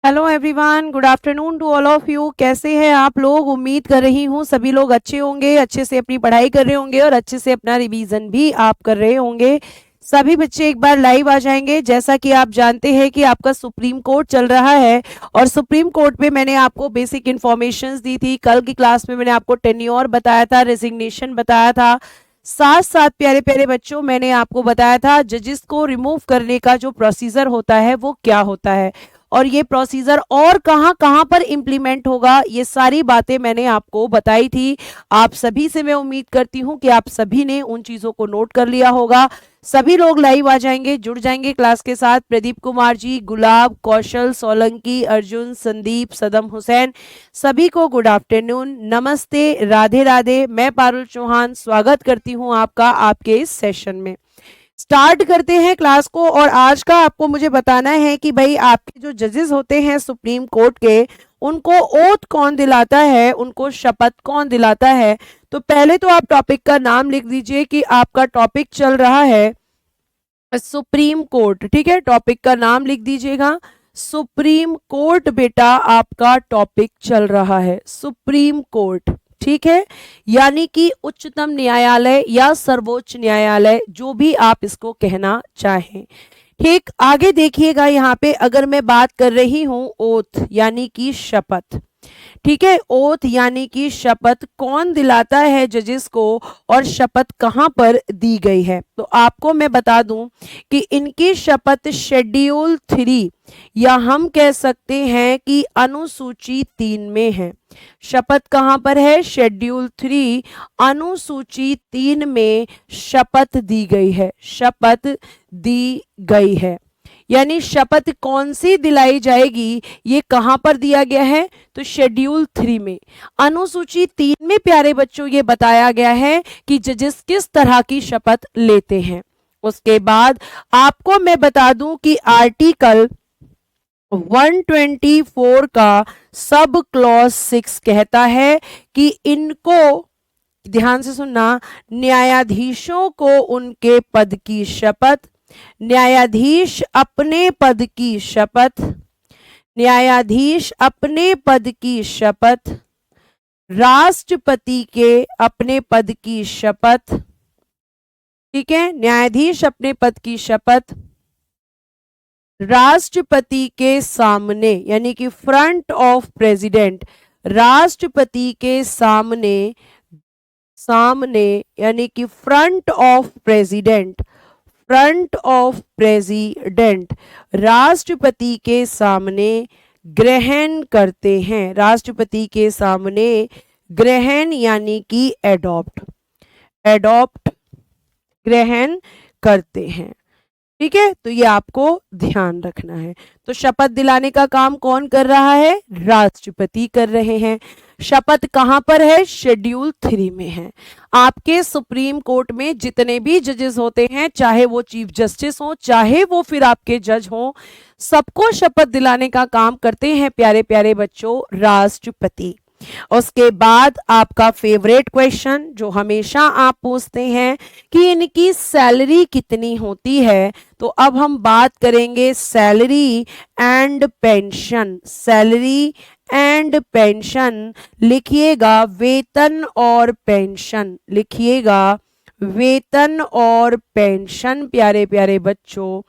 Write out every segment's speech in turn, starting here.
Hello everyone, good afternoon to all of you. कैसे हैं आप लोग? उम्मीद कर रही हूँ सभी लोग अच्छे होंगे, अच्छे से अपनी पढ़ाई कर रहे होंगे और अच्छे से अपना रिवीजन भी आप कर रहे होंगे। सभी बच्चे एक बार लाइव आ जाएंगे। जैसा कि आप जानते हैं कि आपका सुप्रीम कोर्ट चल रहा है और सुप्रीम कोर्ट में मैंने आपको बेसिक इन्फॉर्मेशन दी थी। कल की क्लास में मैंने आपको टेन्योर बताया था, रेजिग्नेशन बताया था। साथ साथ प्यारे प्यारे बच्चों, मैंने आपको बताया था जजेस को रिमूव करने का जो प्रोसीजर होता है वो क्या होता है और ये प्रोसीजर और कहां कहां पर इंप्लीमेंट होगा, ये सारी बातें मैंने आपको बताई थी। आप सभी से मैं उम्मीद करती हूं कि आप सभी ने उन चीजों को नोट कर लिया होगा। सभी लोग लाइव आ जाएंगे, जुड़ जाएंगे क्लास के साथ। प्रदीप कुमार जी, गुलाब, कौशल, सोलंकी, अर्जुन, संदीप, सदम हुसैन, सभी को गुड आफ्टरनून, नमस्ते, राधे राधे। मैं पारुल चौहान स्वागत करती हूं आपका आपके इस सेशन में। स्टार्ट करते हैं क्लास को। और आज का आपको मुझे बताना है कि भाई आपके जो जजेस होते हैं सुप्रीम कोर्ट के, उनको ओथ कौन दिलाता है, उनको शपथ कौन दिलाता है। तो पहले तो आप टॉपिक का नाम लिख दीजिए कि आपका टॉपिक चल रहा है सुप्रीम कोर्ट। ठीक है, टॉपिक का नाम लिख दीजिएगा सुप्रीम कोर्ट। बेटा आपका टॉपिक चल रहा है सुप्रीम कोर्ट, ठीक है, यानी कि उच्चतम न्यायालय या सर्वोच्च न्यायालय, जो भी आप इसको कहना चाहें। ठीक, आगे देखिएगा यहाँ पे अगर मैं बात कर रही हूं ओथ यानी कि शपथ। ठीक है, ओथ यानी कि शपथ कौन दिलाता है जजेस को और शपथ कहां पर दी गई है। तो आपको मैं बता दूं कि इनकी शपथ शेड्यूल 3 या हम कह सकते हैं कि अनुसूची 3 में है। शपथ कहां पर है? शेड्यूल 3 अनुसूची 3 में शपथ दी गई है, शपथ दी गई है। यानी शपथ कौन सी दिलाई जाएगी, ये कहां पर दिया गया है? तो शेड्यूल 3 में, अनुसूची 3 में प्यारे बच्चों ये बताया गया है कि जजेस किस तरह की शपथ लेते हैं। उसके बाद आपको मैं बता दूं कि आर्टिकल 124 का सब क्लॉज 6 कहता है कि इनको, ध्यान से सुनना, न्यायाधीशों को उनके पद की शपथ, न्यायाधीश अपने पद की शपथ, न्यायाधीश अपने पद की शपथ, राष्ट्रपति के अपने पद की शपथ, ठीक है, न्यायाधीश अपने पद की शपथ राष्ट्रपति के सामने यानी कि फ्रंट ऑफ प्रेसिडेंट, राष्ट्रपति के सामने, सामने यानी कि front of president, front of president, राष्ट्रपति के सामने ग्रहण करते हैं, राष्ट्रपति के सामने ग्रहण यानी कि एडॉप्ट, एडॉप्ट ग्रहण करते हैं। ठीक है, तो ये आपको ध्यान रखना है। तो शपथ दिलाने का काम कौन कर रहा है? राष्ट्रपति कर रहे हैं। शपथ कहां पर है? शेड्यूल 3 में है। आपके सुप्रीम कोर्ट में जितने भी जजेस होते हैं, चाहे वो चीफ जस्टिस हो, चाहे वो फिर आपके जज हो, सबको शपथ दिलाने का काम करते हैं प्यारे प्यारे बच्चों राष्ट्रपति। उसके बाद आपका फेवरेट क्वेश्चन जो हमेशा आप पूछते हैं कि इनकी सैलरी कितनी होती है। तो अब हम बात करेंगे salary and pension, salary and pension. लिखिएगा वेतन और पेंशन, लिखिएगा वेतन और पेंशन प्यारे प्यारे बच्चों,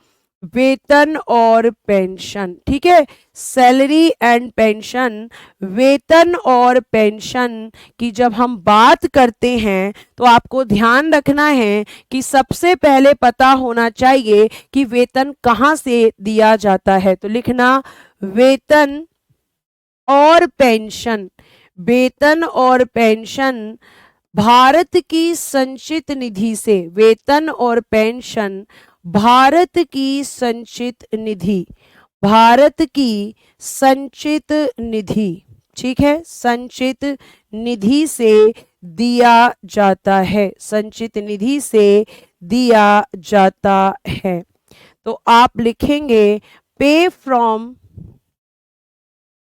वेतन और पेंशन। ठीक है, सैलरी एंड पेंशन, वेतन और पेंशन की जब हम बात करते हैं तो आपको ध्यान रखना है कि सबसे पहले पता होना चाहिए कि वेतन कहां से दिया जाता है। तो लिखना वेतन और पेंशन, वेतन और पेंशन भारत की संचित निधि से, वेतन और पेंशन भारत की संचित निधि, भारत की संचित निधि, ठीक है, संचित निधि से दिया जाता है, संचित निधि से दिया जाता है। तो आप लिखेंगे पे फ्रॉम,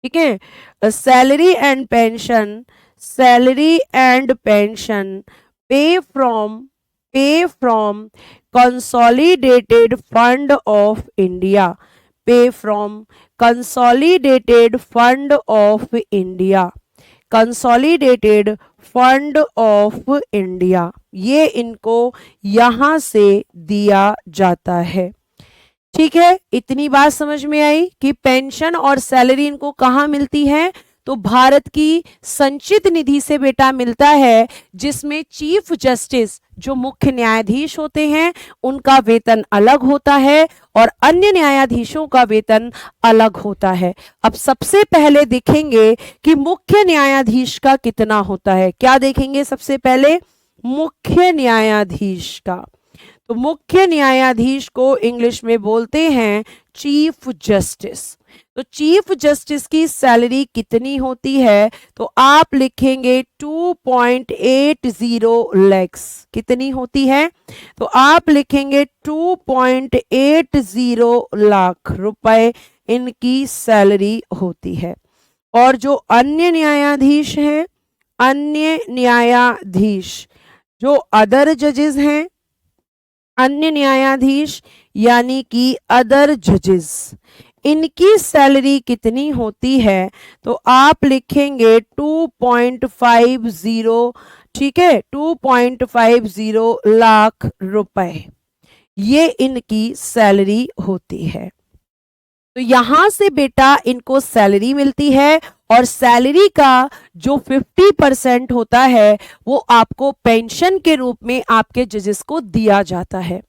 ठीक है, salary and pension, salary and pension pay from, pay from consolidated fund of India, pay from consolidated fund of India, consolidated fund of India, ये इनको यहां से दिया जाता है। ठीक है, इतनी बात समझ में आई कि पेंशन और सैलरी इनको कहाँ मिलती है, तो भारत की संचित निधि से बेटा मिलता है, जिसमें चीफ जस्टिस जो मुख्य न्यायाधीश होते हैं उनका वेतन अलग होता है और अन्य न्यायाधीशों का वेतन अलग होता है। अब सबसे पहले देखेंगे कि मुख्य न्यायाधीश का कितना होता है। क्या देखेंगे सबसे पहले, मुख्य न्यायाधीश का। तो मुख्य न्यायाधीश को इंग्लिश में बोलते हैं चीफ जस्टिस। तो चीफ जस्टिस की सैलरी कितनी होती है, तो आप लिखेंगे 2.80 लैक्स। कितनी होती है, तो आप लिखेंगे 2.80 लाख रुपए इनकी सैलरी होती है। और जो अन्य न्यायाधीश हैं, अन्य न्यायाधीश जो अदर जजेस हैं, अन्य न्यायाधीश यानी कि अदर जजेस, इनकी सैलरी कितनी होती है, तो आप लिखेंगे 2.50, ठीक है, 2.50 लाख रुपए, ये इनकी सैलरी होती है। तो यहां से बेटा इनको सैलरी मिलती है और सैलरी का जो 50% होता है वो आपको पेंशन के रूप में आपके जजेस को दिया जाता है।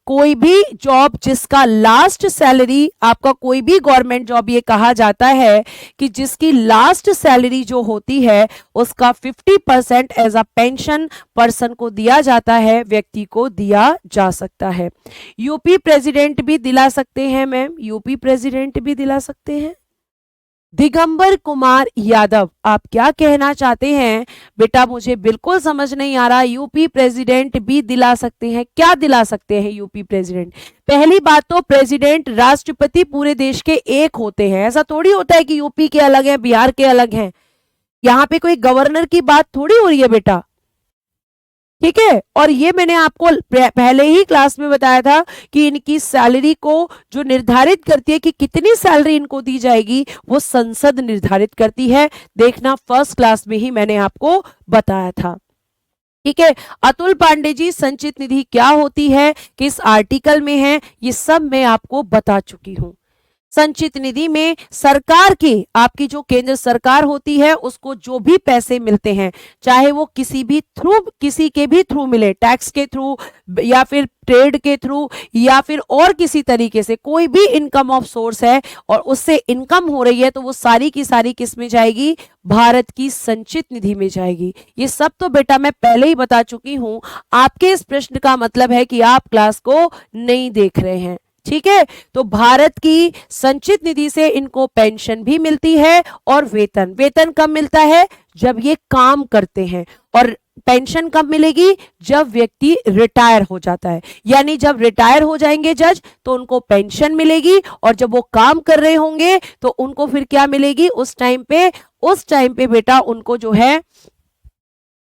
कोई भी जॉब जिसका लास्ट सैलरी, आपका कोई भी गवर्नमेंट जॉब, ये कहा जाता है कि जिसकी लास्ट सैलरी जो होती है उसका 50% एज अ पेंशन पर्सन को दिया जाता है, व्यक्ति को दिया जा सकता है। यूपी प्रेसिडेंट भी दिला सकते हैं मैम, यूपी प्रेसिडेंट भी दिला सकते हैं। दिगंबर कुमार यादव, आप क्या कहना चाहते हैं बेटा, मुझे बिल्कुल समझ नहीं आ रहा। यूपी प्रेसिडेंट भी दिला सकते हैं, क्या दिला सकते हैं यूपी प्रेसिडेंट? पहली बात तो प्रेसिडेंट राष्ट्रपति पूरे देश के एक होते हैं, ऐसा थोड़ी होता है कि यूपी के अलग है, बिहार के अलग हैं। यहाँ पे कोई गवर्नर की बात थोड़ी हो रही है बेटा, ठीक है। और ये मैंने आपको पहले ही क्लास में बताया था कि इनकी सैलरी को जो निर्धारित करती है कि कितनी सैलरी इनको दी जाएगी, वो संसद निर्धारित करती है। देखना फर्स्ट क्लास में ही मैंने आपको बताया था, ठीक है। अतुल पांडे जी, संचित निधि क्या होती है, किस आर्टिकल में है, ये सब मैं आपको बता चुकी हूं। संचित निधि में सरकार की, आपकी जो केंद्र सरकार होती है, उसको जो भी पैसे मिलते हैं, चाहे वो किसी के भी थ्रू मिले, टैक्स के थ्रू या फिर ट्रेड के थ्रू या फिर और किसी तरीके से, कोई भी इनकम ऑफ सोर्स है और उससे इनकम हो रही है, तो वो सारी की सारी किस में जाएगी, भारत की संचित निधि में जाएगी। ये सब तो बेटा मैं पहले ही बता चुकी हूं। आपके इस प्रश्न का मतलब है कि आप क्लास को नहीं देख रहे हैं, ठीक है। तो भारत की संचित निधि से इनको पेंशन भी मिलती है और वेतन कब मिलता है, जब ये काम करते हैं। और पेंशन कब मिलेगी, जब व्यक्ति रिटायर हो जाता है, यानी जब रिटायर हो जाएंगे जज तो उनको पेंशन मिलेगी, और जब वो काम कर रहे होंगे तो उनको फिर क्या मिलेगी, उस टाइम पे बेटा उनको जो है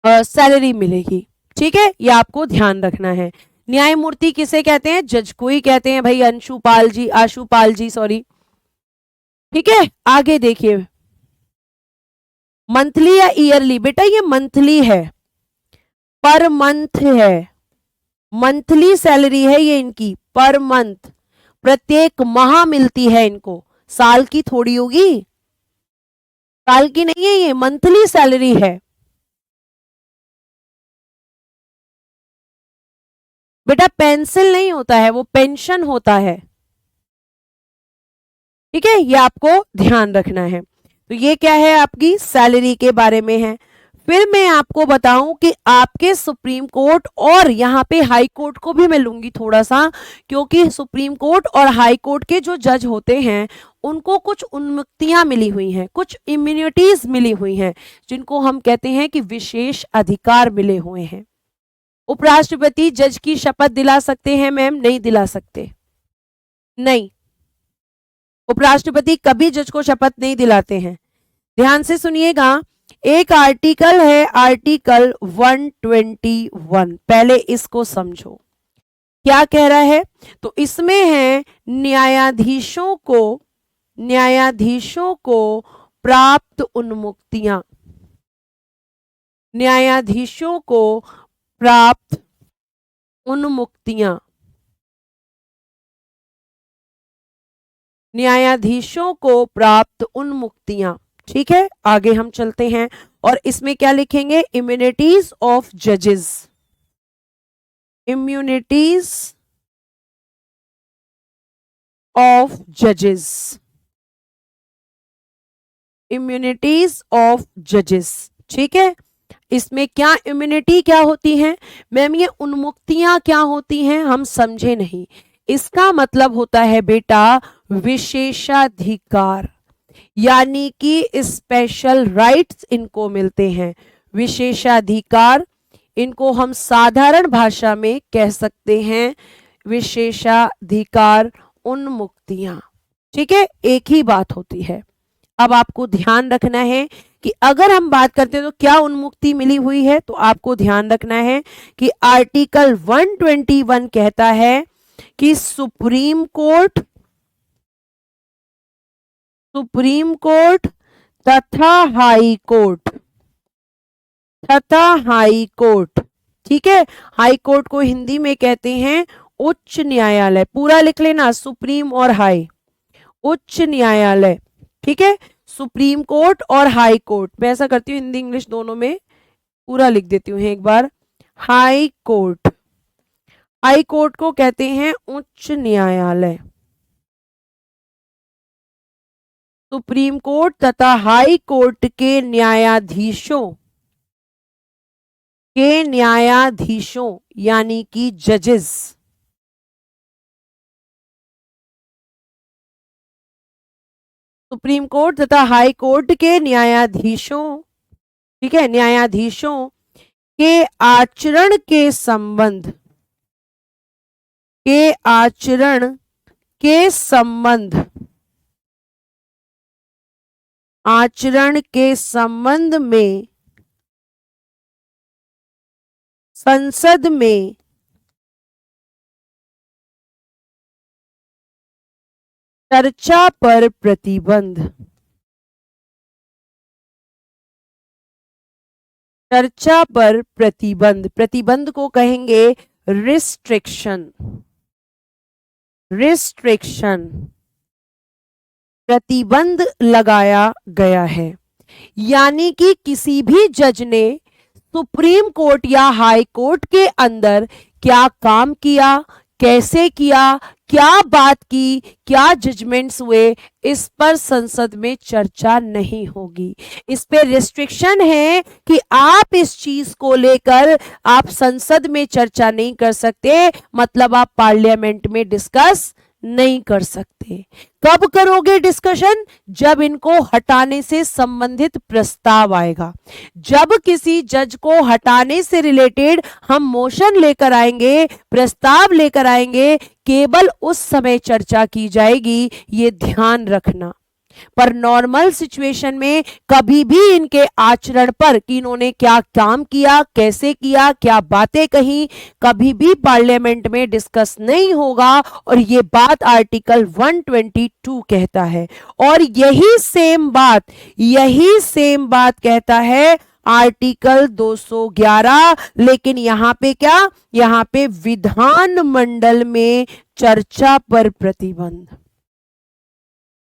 सैलरी मिलेगी, ठीक है। ये आपको ध्यान रखना है। न्यायमूर्ति किसे कहते हैं, जज को ही कहते हैं भाई, आशुपाल जी सॉरी, ठीक है। आगे देखिए, मंथली या ईयरली, बेटा ये मंथली है, पर मंथ है, मंथली सैलरी है ये इनकी, पर मंथ, प्रत्येक माह मिलती है इनको, साल की थोड़ी होगी, साल की नहीं है, ये मंथली सैलरी है बेटा। पेंसिल नहीं होता है, वो पेंशन होता है, ठीक है। ये आपको ध्यान रखना है। तो ये क्या है, आपकी सैलरी के बारे में है। फिर मैं आपको बताऊं कि आपके सुप्रीम कोर्ट और यहाँ पे हाई कोर्ट को भी मैं लूंगी थोड़ा सा, क्योंकि सुप्रीम कोर्ट और हाई कोर्ट के जो जज होते हैं उनको कुछ उन्मुक्तियां मिली हुई हैं, कुछ इम्यूनिटीज मिली हुई हैं, जिनको हम कहते हैं कि विशेष अधिकार मिले हुए हैं। उपराष्ट्रपति जज की शपथ दिला सकते हैं मैम, नहीं दिला सकते, नहीं, उपराष्ट्रपति कभी जज को शपथ नहीं दिलाते हैं। ध्यान से सुनिएगा, एक आर्टिकल है, आर्टिकल 121, पहले इसको समझो। क्या कह रहा है? तो इसमें है न्यायाधीशों को प्राप्त उन्मुक्तियां, न्यायाधीशों को प्राप्त उन्मुक्तियां, न्यायाधीशों को प्राप्त उन्मुक्तियां। ठीक है, आगे हम चलते हैं और इसमें क्या लिखेंगे? इम्यूनिटीज ऑफ जजेस, इम्यूनिटीज ऑफ जजेस, इम्यूनिटीज ऑफ जजेस। ठीक है, इसमें क्या इम्यूनिटी क्या होती है मैम? ये उन्मुक्तियां क्या होती हैं हम समझे नहीं। इसका मतलब होता है बेटा विशेषाधिकार, यानी कि स्पेशल राइट्स इनको मिलते हैं, विशेषाधिकार। इनको हम साधारण भाषा में कह सकते हैं विशेषाधिकार उन्मुक्तियां। ठीक है, एक ही बात होती है। अब आपको ध्यान रखना है कि अगर हम बात करते हैं तो क्या उन्मुक्ति मिली हुई है, तो आपको ध्यान रखना है कि आर्टिकल 121 कहता है कि सुप्रीम कोर्ट तथा हाई कोर्ट, ठीक है, हाई कोर्ट को हिंदी में कहते हैं उच्च न्यायालय। पूरा लिख लेना, सुप्रीम और हाई, उच्च न्यायालय। ठीक है, सुप्रीम कोर्ट और हाई कोर्ट। मैं ऐसा करती हूँ हिंदी इंग्लिश दोनों में पूरा लिख देती हूँ एक बार। हाई कोर्ट, हाई कोर्ट को कहते हैं उच्च न्यायालय। सुप्रीम कोर्ट तथा हाई कोर्ट के न्यायाधीशों यानी कि जजेस, सुप्रीम कोर्ट तथा हाई कोर्ट के न्यायाधीशों, ठीक है, न्यायाधीशों के आचरण के संबंध में संसद में चर्चा पर प्रतिबंध, चर्चा पर प्रतिबंध, प्रतिबंध को कहेंगे रिस्ट्रिक्शन, प्रतिबंध लगाया गया है। यानी कि किसी भी जज ने सुप्रीम कोर्ट या हाई कोर्ट के अंदर क्या काम किया, कैसे किया, क्या बात की, क्या जजमेंट्स हुए, इस पर संसद में चर्चा नहीं होगी। इस पे रिस्ट्रिक्शन है कि आप इस चीज को लेकर आप संसद में चर्चा नहीं कर सकते, मतलब आप पार्लियामेंट में डिस्कस नहीं कर सकते। कब करोगे डिस्कशन? जब इनको हटाने से संबंधित प्रस्ताव आएगा, जब किसी जज को हटाने से रिलेटेड हम मोशन लेकर आएंगे, प्रस्ताव लेकर आएंगे, केवल उस समय चर्चा की जाएगी, ये ध्यान रखना। पर नॉर्मल सिचुएशन में कभी भी इनके आचरण पर कि इन्होंने क्या काम किया, कैसे किया, क्या बातें कही, कभी भी पार्लियामेंट में डिस्कस नहीं होगा। और ये बात आर्टिकल 122 कहता है। और यही सेम बात कहता है आर्टिकल 211। लेकिन यहां पे क्या, यहां पे विधानमंडल में चर्चा पर प्रतिबंध,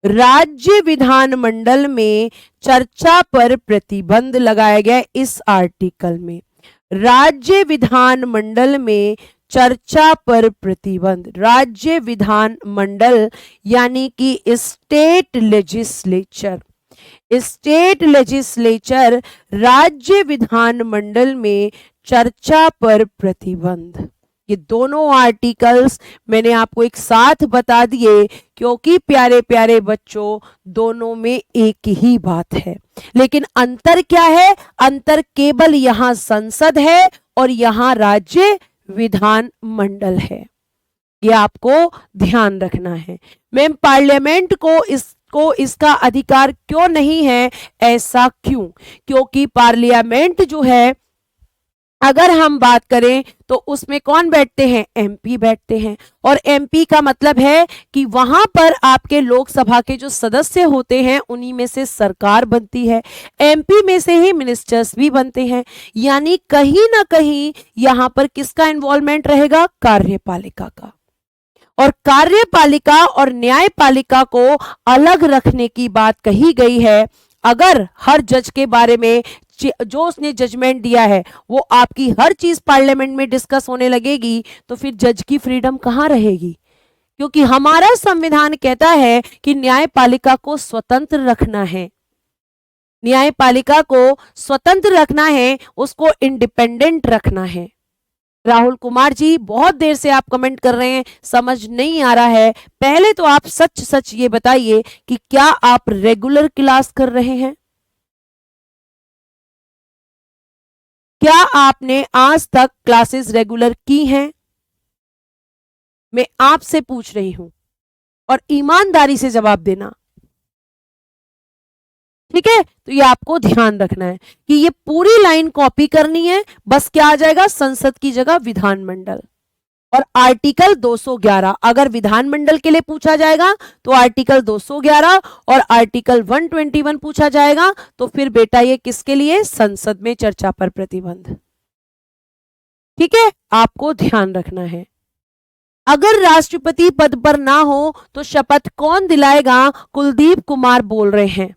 राज्य विधानमंडल में चर्चा पर प्रतिबंध लगाया गया इस आर्टिकल में। राज्य विधानमंडल में चर्चा पर प्रतिबंध, राज्य विधानमंडल यानी कि स्टेट लेजिस्लेचर, राज्य विधानमंडल में चर्चा पर प्रतिबंध। ये दोनों आर्टिकल्स मैंने आपको एक साथ बता दिए क्योंकि प्यारे प्यारे बच्चों दोनों में एक ही बात है। लेकिन अंतर क्या है? अंतर केवल यहां संसद है और यहां राज्य विधान मंडल है। ये आपको ध्यान रखना है। मैम पार्लियामेंट को इसका अधिकार क्यों नहीं है? ऐसा क्यों? क्योंकि पार्लियामेंट जो है अगर हम बात करें तो उसमें कौन बैठते हैं, एमपी बैठते हैं। और एमपी का मतलब है कि वहां पर आपके लोकसभा के जो सदस्य होते हैं उन्हीं में से सरकार बनती है, एमपी में से ही मिनिस्टर्स भी बनते हैं। यानी कहीं ना कहीं यहां पर किसका इन्वॉल्वमेंट रहेगा, कार्यपालिका का। और कार्यपालिका और न्यायपालिका को अलग रखने की बात कही गई है। अगर हर जज के बारे में जो उसने जजमेंट दिया है वो आपकी हर चीज पार्लियामेंट में डिस्कस होने लगेगी तो फिर जज की फ्रीडम कहां रहेगी, क्योंकि हमारा संविधान कहता है कि न्यायपालिका को स्वतंत्र रखना है, न्यायपालिका को स्वतंत्र रखना है, उसको इंडिपेंडेंट रखना है। राहुल कुमार जी बहुत देर से आप कमेंट कर रहे हैं, समझ नहीं आ रहा है। पहले तो आप सच सच ये बताइए कि क्या आप रेगुलर क्लास कर रहे हैं, क्या आपने आज तक क्लासेस रेगुलर की हैं? मैं आपसे पूछ रही हूं और ईमानदारी से जवाब देना, ठीक है? तो ये आपको ध्यान रखना है कि ये पूरी लाइन कॉपी करनी है, बस क्या आ जाएगा, संसद की जगह विधानमंडल। और आर्टिकल 211 अगर विधानमंडल के लिए पूछा जाएगा तो आर्टिकल 211, और आर्टिकल 121 पूछा जाएगा तो फिर बेटा ये किसके लिए, संसद में चर्चा पर प्रतिबंध। ठीक है, आपको ध्यान रखना है। अगर राष्ट्रपति पद पर ना हो तो शपथ कौन दिलाएगा, कुलदीप कुमार बोल रहे हैं।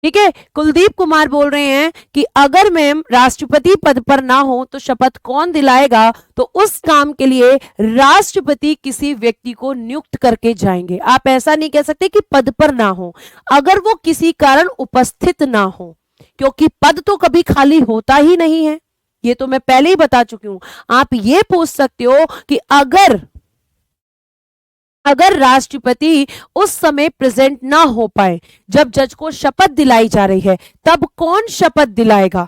ठीक है, कुलदीप कुमार बोल रहे हैं कि अगर मैम राष्ट्रपति पद पर ना हो तो शपथ कौन दिलाएगा, तो उस काम के लिए राष्ट्रपति किसी व्यक्ति को नियुक्त करके जाएंगे। आप ऐसा नहीं कह सकते कि पद पर ना हो, अगर वो किसी कारण उपस्थित ना हो, क्योंकि पद तो कभी खाली होता ही नहीं है, ये तो मैं पहले ही बता चुकी हूं। आप ये पूछ सकते हो कि अगर राष्ट्रपति उस समय प्रेजेंट ना हो पाए जब जज को शपथ दिलाई जा रही है, तब कौन शपथ दिलाएगा,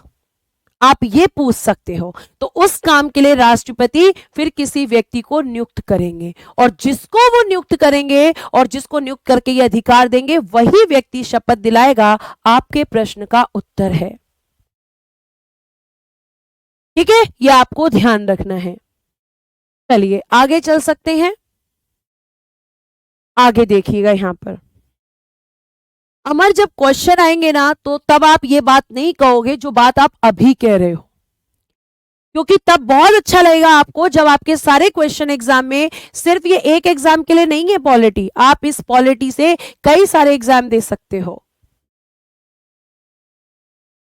आप ये पूछ सकते हो। तो उस काम के लिए राष्ट्रपति फिर किसी व्यक्ति को नियुक्त करेंगे, और जिसको वो नियुक्त करेंगे और जिसको नियुक्त करके ये अधिकार देंगे वही व्यक्ति शपथ दिलाएगा। आपके प्रश्न का उत्तर है। ठीक है, ये आपको ध्यान रखना है। चलिए आगे चल सकते हैं। आगे देखिएगा यहां पर, अमर जब क्वेश्चन आएंगे ना तो तब आप ये बात नहीं कहोगे जो बात आप अभी कह रहे हो, क्योंकि तब बहुत अच्छा लगेगा आपको जब आपके सारे क्वेश्चन एग्जाम में, सिर्फ ये एक एग्जाम के लिए नहीं है पॉलिटी, आप इस पॉलिटी से कई सारे एग्जाम दे सकते हो।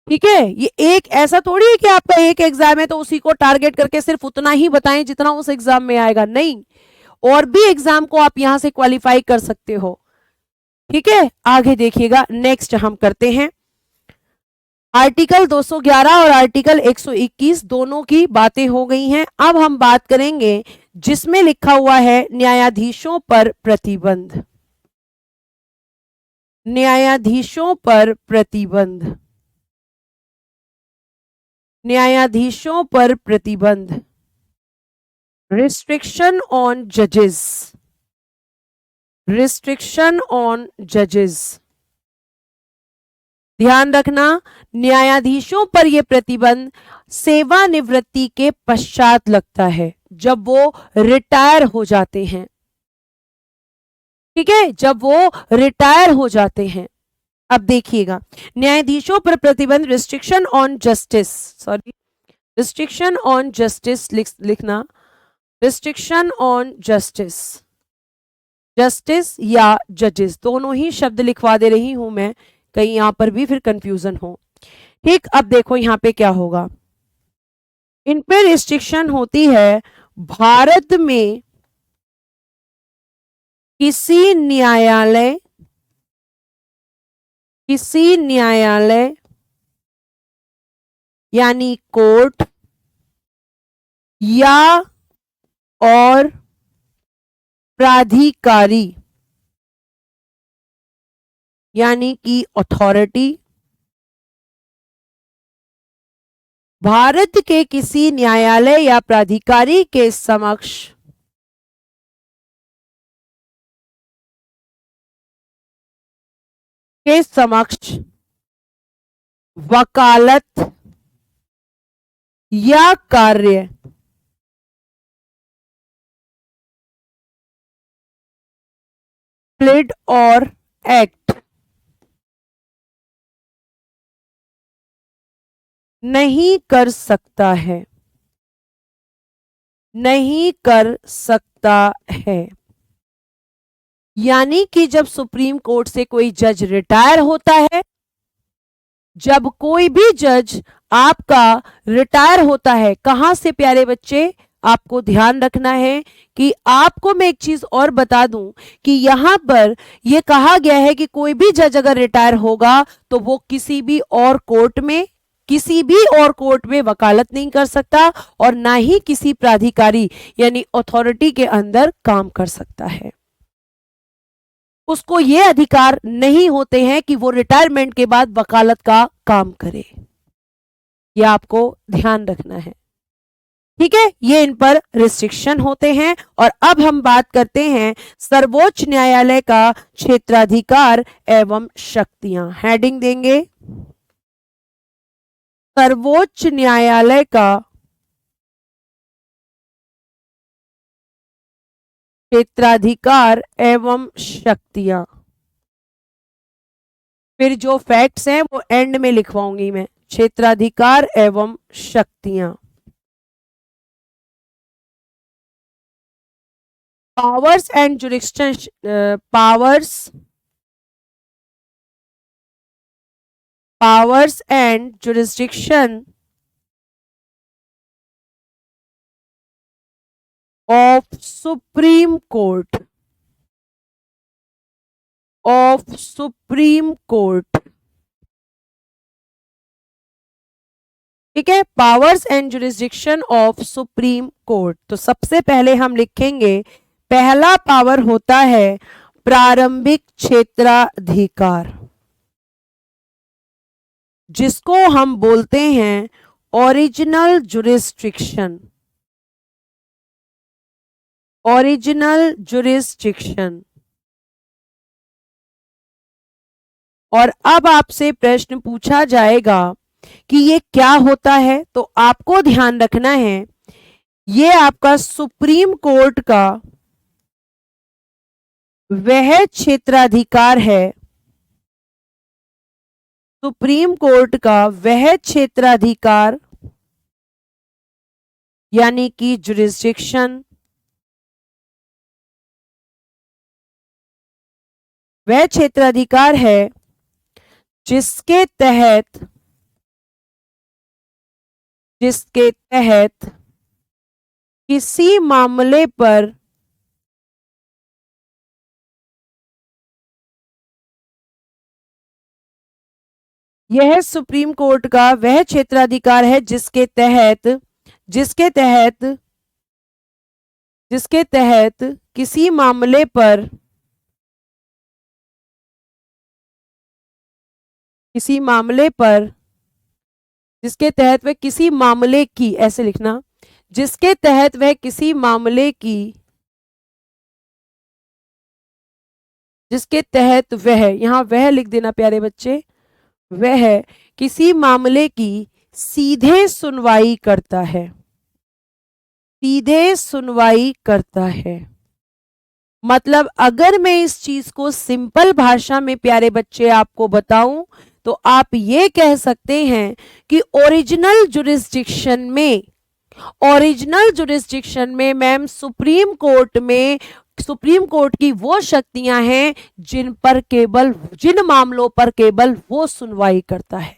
ठीक है, ये एक ऐसा थोड़ी है कि आपका एक एग्जाम है तो उसी को टारगेट करके सिर्फ उतना ही बताएं जितना उस एग्जाम में आएगा, नहीं, और भी एग्जाम को आप यहां से क्वालिफाई कर सकते हो। ठीक है, आगे देखिएगा, नेक्स्ट हम करते हैं। आर्टिकल 211 और आर्टिकल 121 दोनों की बातें हो गई हैं। अब हम बात करेंगे जिसमें लिखा हुआ है न्यायाधीशों पर प्रतिबंध, न्यायाधीशों पर प्रतिबंध, न्यायाधीशों पर प्रतिबंध, रिस्ट्रिक्शन ऑन जजेस, रिस्ट्रिक्शन ऑन जजेस। ध्यान रखना, न्यायाधीशों पर यह प्रतिबंध सेवानिवृत्ति के पश्चात लगता है, जब वो रिटायर हो जाते हैं। ठीक है, जब वो रिटायर हो जाते हैं। अब देखिएगा, न्यायाधीशों पर प्रतिबंध, restriction on justice, sorry, restriction on justice लिखना, रिस्ट्रिक्शन ऑन जस्टिस, जस्टिस या जजेस दोनों ही शब्द लिखवा दे रही हूं मैं, कहीं यहां पर भी फिर कंफ्यूजन हो। ठीक, अब देखो यहां पे क्या होगा, इन पे रिस्ट्रिक्शन होती है भारत में किसी न्यायालय, किसी न्यायालय यानी कोर्ट या और प्राधिकारी यानी कि अथॉरिटी, भारत के किसी न्यायालय या प्राधिकारी के समक्ष वकालत या कार्य प्लीड और एक्ट नहीं कर सकता है, नहीं कर सकता है। यानी कि जब सुप्रीम कोर्ट से कोई जज रिटायर होता है, जब कोई भी जज आपका रिटायर होता है, कहां से प्यारे बच्चे, आपको ध्यान रखना है कि आपको मैं एक चीज और बता दूं कि यहां पर यह कहा गया है कि कोई भी जज अगर रिटायर होगा तो वो किसी भी और कोर्ट में वकालत नहीं कर सकता और ना ही किसी प्राधिकारी यानी अथॉरिटी के अंदर काम कर सकता है। उसको ये अधिकार नहीं होते हैं कि वो रिटायरमेंट के बाद वकालत का काम करे। ये आपको ध्यान रखना है, ठीक है। ये इन पर रिस्ट्रिक्शन होते हैं। और अब हम बात करते हैं सर्वोच्च न्यायालय का क्षेत्राधिकार एवं शक्तियां। हेडिंग देंगे सर्वोच्च न्यायालय का क्षेत्राधिकार एवं शक्तियां। फिर जो फैक्ट्स हैं वो एंड में लिखवाऊंगी मैं। क्षेत्राधिकार एवं शक्तियां। Powers and jurisdiction, powers and jurisdiction of supreme court, ठीक है। Powers and jurisdiction of supreme court. तो सबसे पहले हम लिखेंगे पहला पावर होता है प्रारंभिक क्षेत्राधिकार, जिसको हम बोलते हैं ओरिजिनल जुरिस्डिक्शन, और अब आपसे प्रश्न पूछा जाएगा कि ये क्या होता है, तो आपको ध्यान रखना है ये आपका सुप्रीम कोर्ट का वह क्षेत्राधिकार है, सुप्रीम कोर्ट का वह क्षेत्राधिकार यानी कि जुरिस्डिक्शन, वह क्षेत्राधिकार है जिसके तहत किसी मामले पर यह सुप्रीम कोर्ट का वह क्षेत्राधिकार है जिसके तहत किसी मामले पर जिसके तहत वह किसी मामले की, ऐसे लिखना, जिसके तहत वह किसी मामले की, जिसके तहत वह, यहां वह लिख देना प्यारे बच्चे, वह किसी मामले की सीधे सुनवाई करता है। मतलब अगर मैं इस चीज को सिंपल भाषा में प्यारे बच्चे आपको बताऊं तो आप ये कह सकते हैं कि ओरिजिनल जुरिस्डिक्शन में मैम सुप्रीम कोर्ट की वो शक्तियां हैं जिन मामलों पर केवल वो सुनवाई करता है।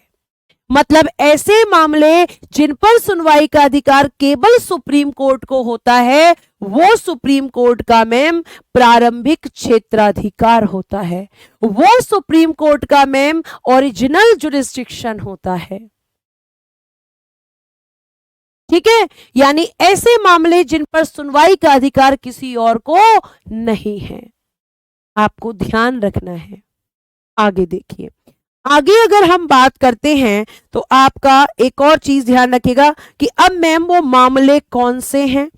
मतलब ऐसे मामले जिन पर सुनवाई का अधिकार केवल सुप्रीम कोर्ट को होता है, वो सुप्रीम कोर्ट का मैम प्रारंभिक क्षेत्राधिकार होता है, वो सुप्रीम कोर्ट का मैम ओरिजिनल जुरिस्डिक्शन होता है। ठीक है, यानी ऐसे मामले जिन पर सुनवाई का अधिकार किसी और को नहीं है, आपको ध्यान रखना है। आगे देखिए, आगे अगर हम बात करते हैं तो आपका एक और चीज ध्यान रखिएगा कि अब मैम वो मामले कौन से हैं,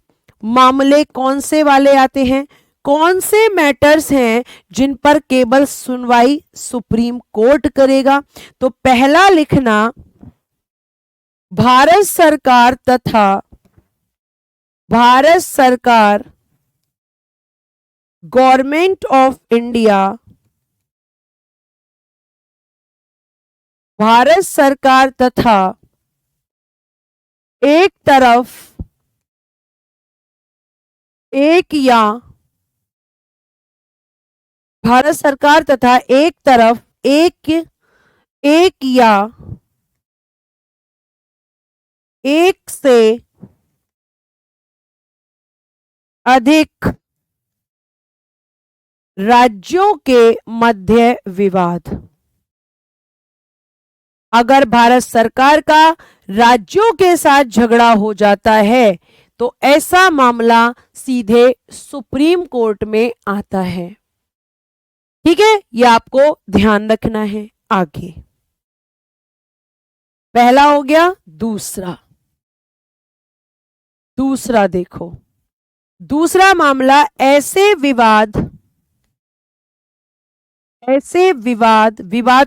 मामले कौन से वाले आते हैं। कौन से मैटर्स हैं जिन पर केवल सुनवाई सुप्रीम कोर्ट करेगा? तो पहला लिखना, भारत सरकार तथा भारत सरकार, गवर्नमेंट ऑफ इंडिया, भारत सरकार तथा एक तरफ एक या भारत सरकार तथा एक तरफ एक या एक से अधिक राज्यों के मध्य विवाद। अगर भारत सरकार का राज्यों के साथ झगड़ा हो जाता है तो ऐसा मामला सीधे सुप्रीम कोर्ट में आता है। ठीक है, यह आपको ध्यान रखना है। आगे पहला हो गया। दूसरा देखो, दूसरा मामला, ऐसे विवाद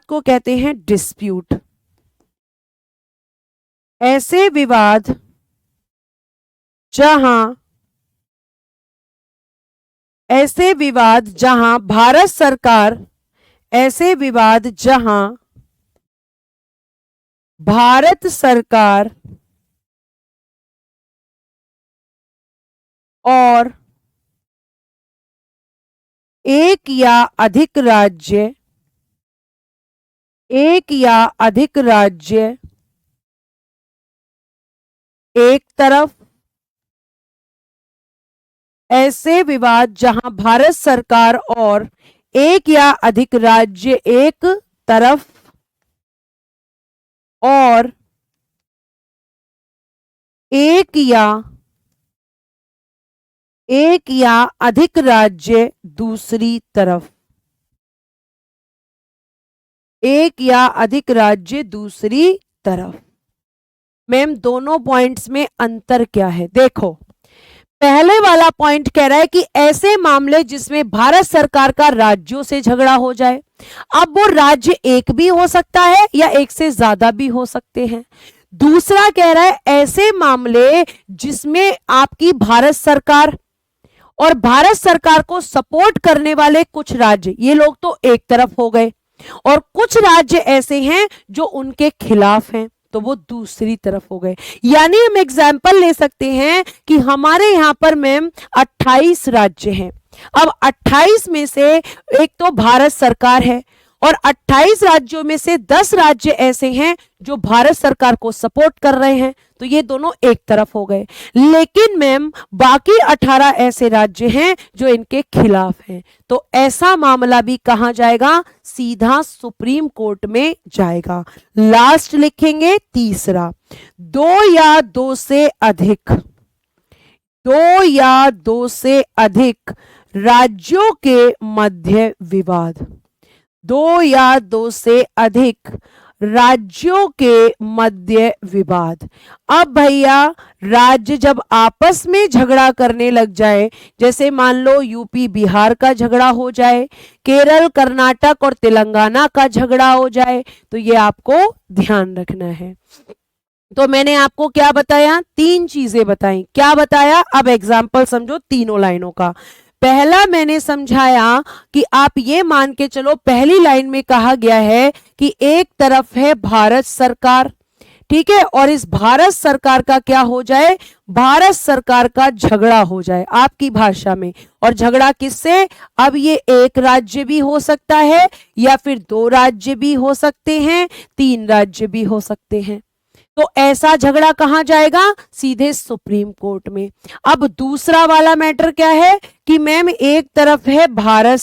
को कहते हैं डिस्प्यूट। ऐसे विवाद जहां भारत सरकार, ऐसे विवाद जहां भारत सरकार और एक या अधिक राज्य एक तरफ, ऐसे विवाद जहां भारत सरकार और एक या अधिक राज्य एक तरफ और एक या अधिक राज्य दूसरी तरफ, एक या अधिक राज्य दूसरी तरफ। मैम दोनों पॉइंट्स में अंतर क्या है? देखो, पहले वाला पॉइंट कह रहा है कि ऐसे मामले जिसमें भारत सरकार का राज्यों से झगड़ा हो जाए। अब वो राज्य एक भी हो सकता है या एक से ज्यादा भी हो सकते हैं। दूसरा कह रहा है ऐसे मामले जिसमें आपकी भारत सरकार और भारत सरकार को सपोर्ट करने वाले कुछ राज्य, ये लोग तो एक तरफ हो गए, और कुछ राज्य ऐसे हैं जो उनके खिलाफ हैं, तो वो दूसरी तरफ हो गए। यानी हम एग्जाम्पल ले सकते हैं कि हमारे यहां पर मैम 28 राज्य हैं। अब 28 में से एक तो भारत सरकार है और 28 राज्यों में से 10 राज्य ऐसे हैं जो भारत सरकार को सपोर्ट कर रहे हैं, तो ये दोनों एक तरफ हो गए। लेकिन मैम बाकी 18 ऐसे राज्य हैं जो इनके खिलाफ हैं, तो ऐसा मामला भी कहां जाएगा? सीधा सुप्रीम कोर्ट में जाएगा। लास्ट लिखेंगे तीसरा, दो या दो से अधिक राज्यों के मध्य विवाद। दो या दो से अधिक राज्यों के मध्य विवाद। अब भैया राज्य जब आपस में झगड़ा करने लग जाए, जैसे मान लो यूपी बिहार का झगड़ा हो जाए, केरल कर्नाटक और तेलंगाना का झगड़ा हो जाए, तो ये आपको ध्यान रखना है। तो मैंने आपको क्या बताया? 3 चीजें बताई। क्या बताया? अब एग्जाम्पल समझो तीनों लाइनों का। पहला मैंने समझाया कि आप ये मान के चलो, पहली लाइन में कहा गया है कि एक तरफ है भारत सरकार, ठीक है, और इस भारत सरकार का क्या हो जाए? भारत सरकार का झगड़ा हो जाए आपकी भाषा में। और झगड़ा किससे? अब ये एक राज्य भी हो सकता है या फिर 2 राज्य भी हो सकते हैं, 3 राज्य भी हो सकते हैं। तो ऐसा झगड़ा कहां जाएगा? सीधे सुप्रीम कोर्ट में। अब दूसरा वाला मैटर क्या है कि मैम एक तरफ है भारत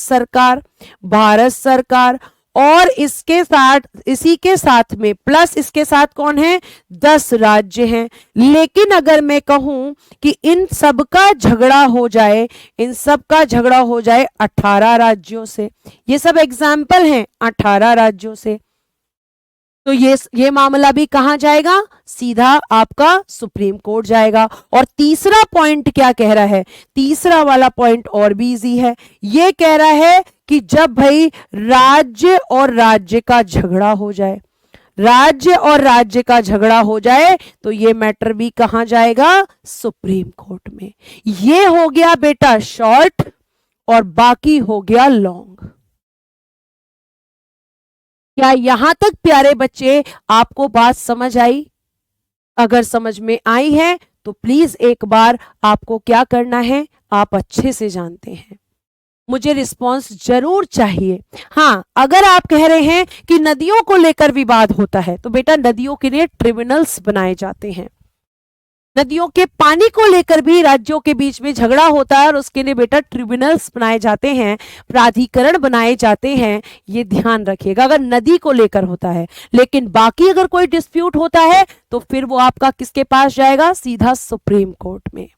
सरकार और इसके साथ, इसी के साथ में प्लस इसके साथ कौन है? 10 राज्य हैं। लेकिन अगर मैं कहूं कि इन सब का झगड़ा हो जाए, 18 राज्यों से, ये सब एग्जाम्पल हैं 18 राज्यों से, तो ये मामला भी कहां जाएगा, सीधा आपका सुप्रीम कोर्ट जाएगा। और तीसरा पॉइंट क्या कह रहा है, तीसरा वाला पॉइंट और भी इजी है। ये कह रहा है कि जब भाई राज्य और राज्य का झगड़ा हो जाए, राज्य और राज्य का झगड़ा हो जाए, तो ये मैटर भी कहां जाएगा, सुप्रीम कोर्ट में। ये हो गया बेटा शॉर्ट और बाकी हो गया लॉन्ग। क्या यहां तक प्यारे बच्चे आपको बात समझ आई? अगर समझ में आई है तो प्लीज एक बार आपको क्या करना है, आप अच्छे से जानते हैं, मुझे रिस्पांस जरूर चाहिए। हाँ, अगर आप कह रहे हैं कि नदियों को लेकर विवाद होता है, तो बेटा नदियों के लिए ट्रिब्यूनल्स बनाए जाते हैं। नदियों के पानी को लेकर भी राज्यों के बीच में झगड़ा होता है और उसके लिए बेटा ट्रिब्यूनल्स बनाए जाते हैं, प्राधिकरण बनाए जाते हैं। ये ध्यान रखिएगा अगर नदी को लेकर होता है। लेकिन बाकी अगर कोई डिस्प्यूट होता है तो फिर वो आपका किसके पास जाएगा, सीधा सुप्रीम कोर्ट में।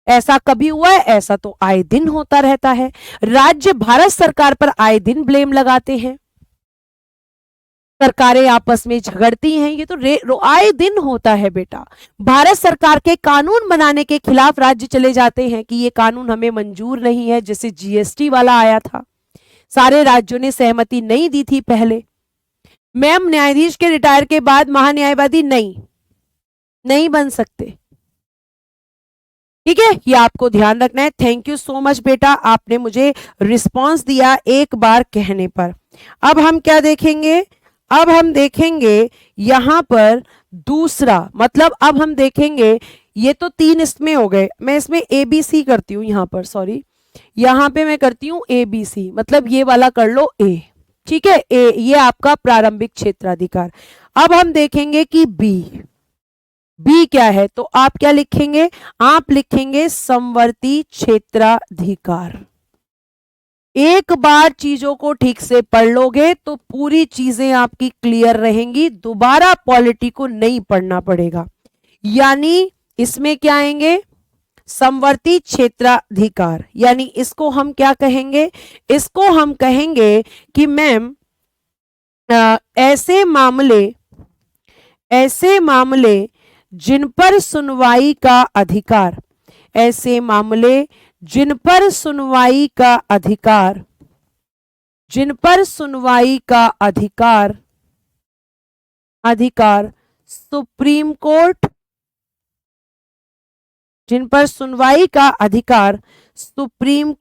ऐसा कभी हुआ है? ऐसा तो आए दिन होता रहता है। राज्य भारत सरकार पर आए दिन ब्लेम लगाते हैं, सरकारें आपस में झगड़ती हैं, ये तो आए दिन होता है बेटा। भारत सरकार के कानून बनाने के खिलाफ राज्य चले जाते हैं कि ये कानून हमें मंजूर नहीं है, जैसे जीएसटी वाला आया था, सारे राज्यों ने सहमति नहीं दी थी पहले। मैम न्यायाधीश के रिटायर के बाद महान्यायवादी नहीं बन सकते, ठीक है, ये आपको ध्यान रखना है। थैंक यू सो मच बेटा, आपने मुझे रिस्पांस दिया एक बार कहने पर। अब हम क्या देखेंगे, अब हम देखेंगे यहां पर दूसरा, मतलब अब हम देखेंगे, ये तो तीन इसमें हो गए, मैं इसमें ABC करती हूं यहां पर, सॉरी यहां पे मैं करती हूं ABC, मतलब ये वाला कर लो A, ठीक है, A ये आपका प्रारंभिक क्षेत्राधिकार। अब हम देखेंगे कि बी क्या है, तो आप क्या लिखेंगे, आप लिखेंगे समवर्ती क्षेत्राधिकार। एक बार चीजों को ठीक से पढ़ लोगे तो पूरी चीजें आपकी क्लियर रहेंगी, दोबारा पॉलिटी को नहीं पढ़ना पड़ेगा। यानी इसमें क्या आएंगे, समवर्ती क्षेत्राधिकार, यानी इसको हम क्या कहेंगे, इसको हम कहेंगे कि मैम ऐसे मामले जिन पर सुनवाई का अधिकार, ऐसे मामले जिन पर सुनवाई का अधिकार, जिन पर सुनवाई का अधिकार सुप्रीम कोर्ट, जिन पर सुनवाई का अधिकार सुप्रीम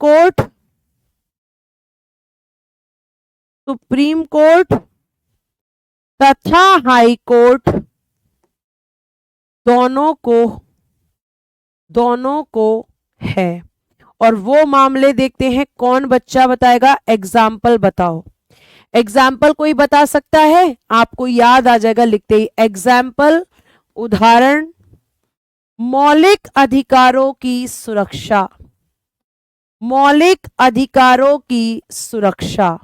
कोर्ट तथा हाई कोर्ट दोनों को है। और वो मामले देखते हैं, कौन बच्चा बताएगा, एग्जाम्पल बताओ। एग्जाम्पल कोई बता सकता है, आपको याद आ जाएगा लिखते ही, एग्जाम्पल उदाहरण, मौलिक अधिकारों की सुरक्षा, मौलिक अधिकारों की सुरक्षा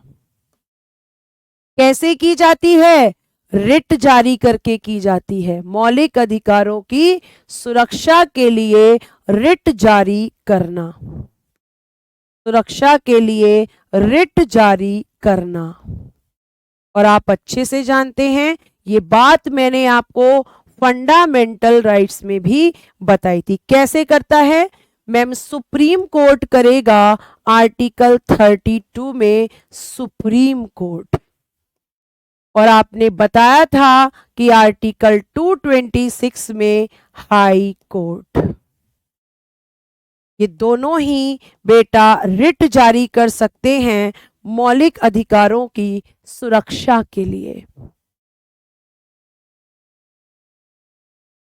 कैसे की जाती है, रिट जारी करके की जाती है। मौलिक अधिकारों की सुरक्षा के लिए रिट जारी करना, सुरक्षा के लिए रिट जारी करना। और आप अच्छे से जानते हैं ये बात मैंने आपको फंडामेंटल राइट्स में भी बताई थी। कैसे करता है मैम, सुप्रीम कोर्ट करेगा आर्टिकल 32 में सुप्रीम कोर्ट, और आपने बताया था कि आर्टिकल 226 में हाई कोर्ट। ये दोनों ही बेटा रिट जारी कर सकते हैं मौलिक अधिकारों की सुरक्षा के लिए।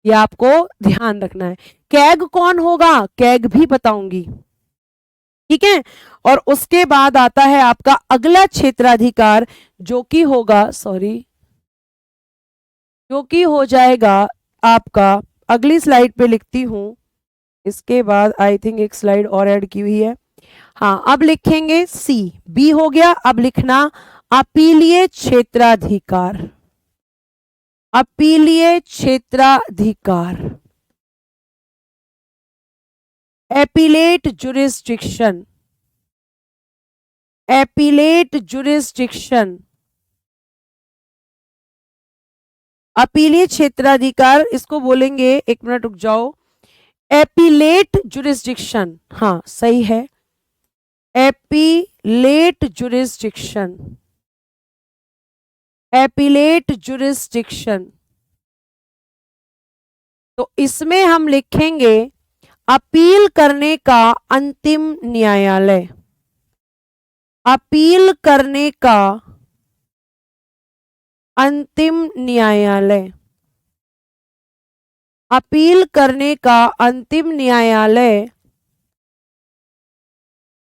ये आपको ध्यान रखना है। कैग कौन होगा, कैग भी बताऊंगी, ठीक है। और उसके बाद आता है आपका अगला क्षेत्राधिकार जो कि होगा, जो कि हो जाएगा आपका, अगली स्लाइड पे लिखती हूं, इसके बाद आई थिंक एक स्लाइड और ऐड की हुई है, हाँ अब लिखेंगे बी हो गया। अब लिखना अपीलीय क्षेत्राधिकार, अपीलीय क्षेत्राधिकार, एपीलेट जुरिस्डिक्शन, एपीलेट जुरिस्डिक्शन, अपीलीय क्षेत्राधिकार इसको बोलेंगे, एक मिनट रुक जाओ, एपीलेट जुरिस्डिक्शन। हाँ सही है, एपीलेट जुरिस्डिक्शन, एपीलेट जुरिस्डिक्शन। तो इसमें हम लिखेंगे अपील करने का अंतिम न्यायालय, अपील करने का अंतिम न्यायालय, अपील करने का अंतिम न्यायालय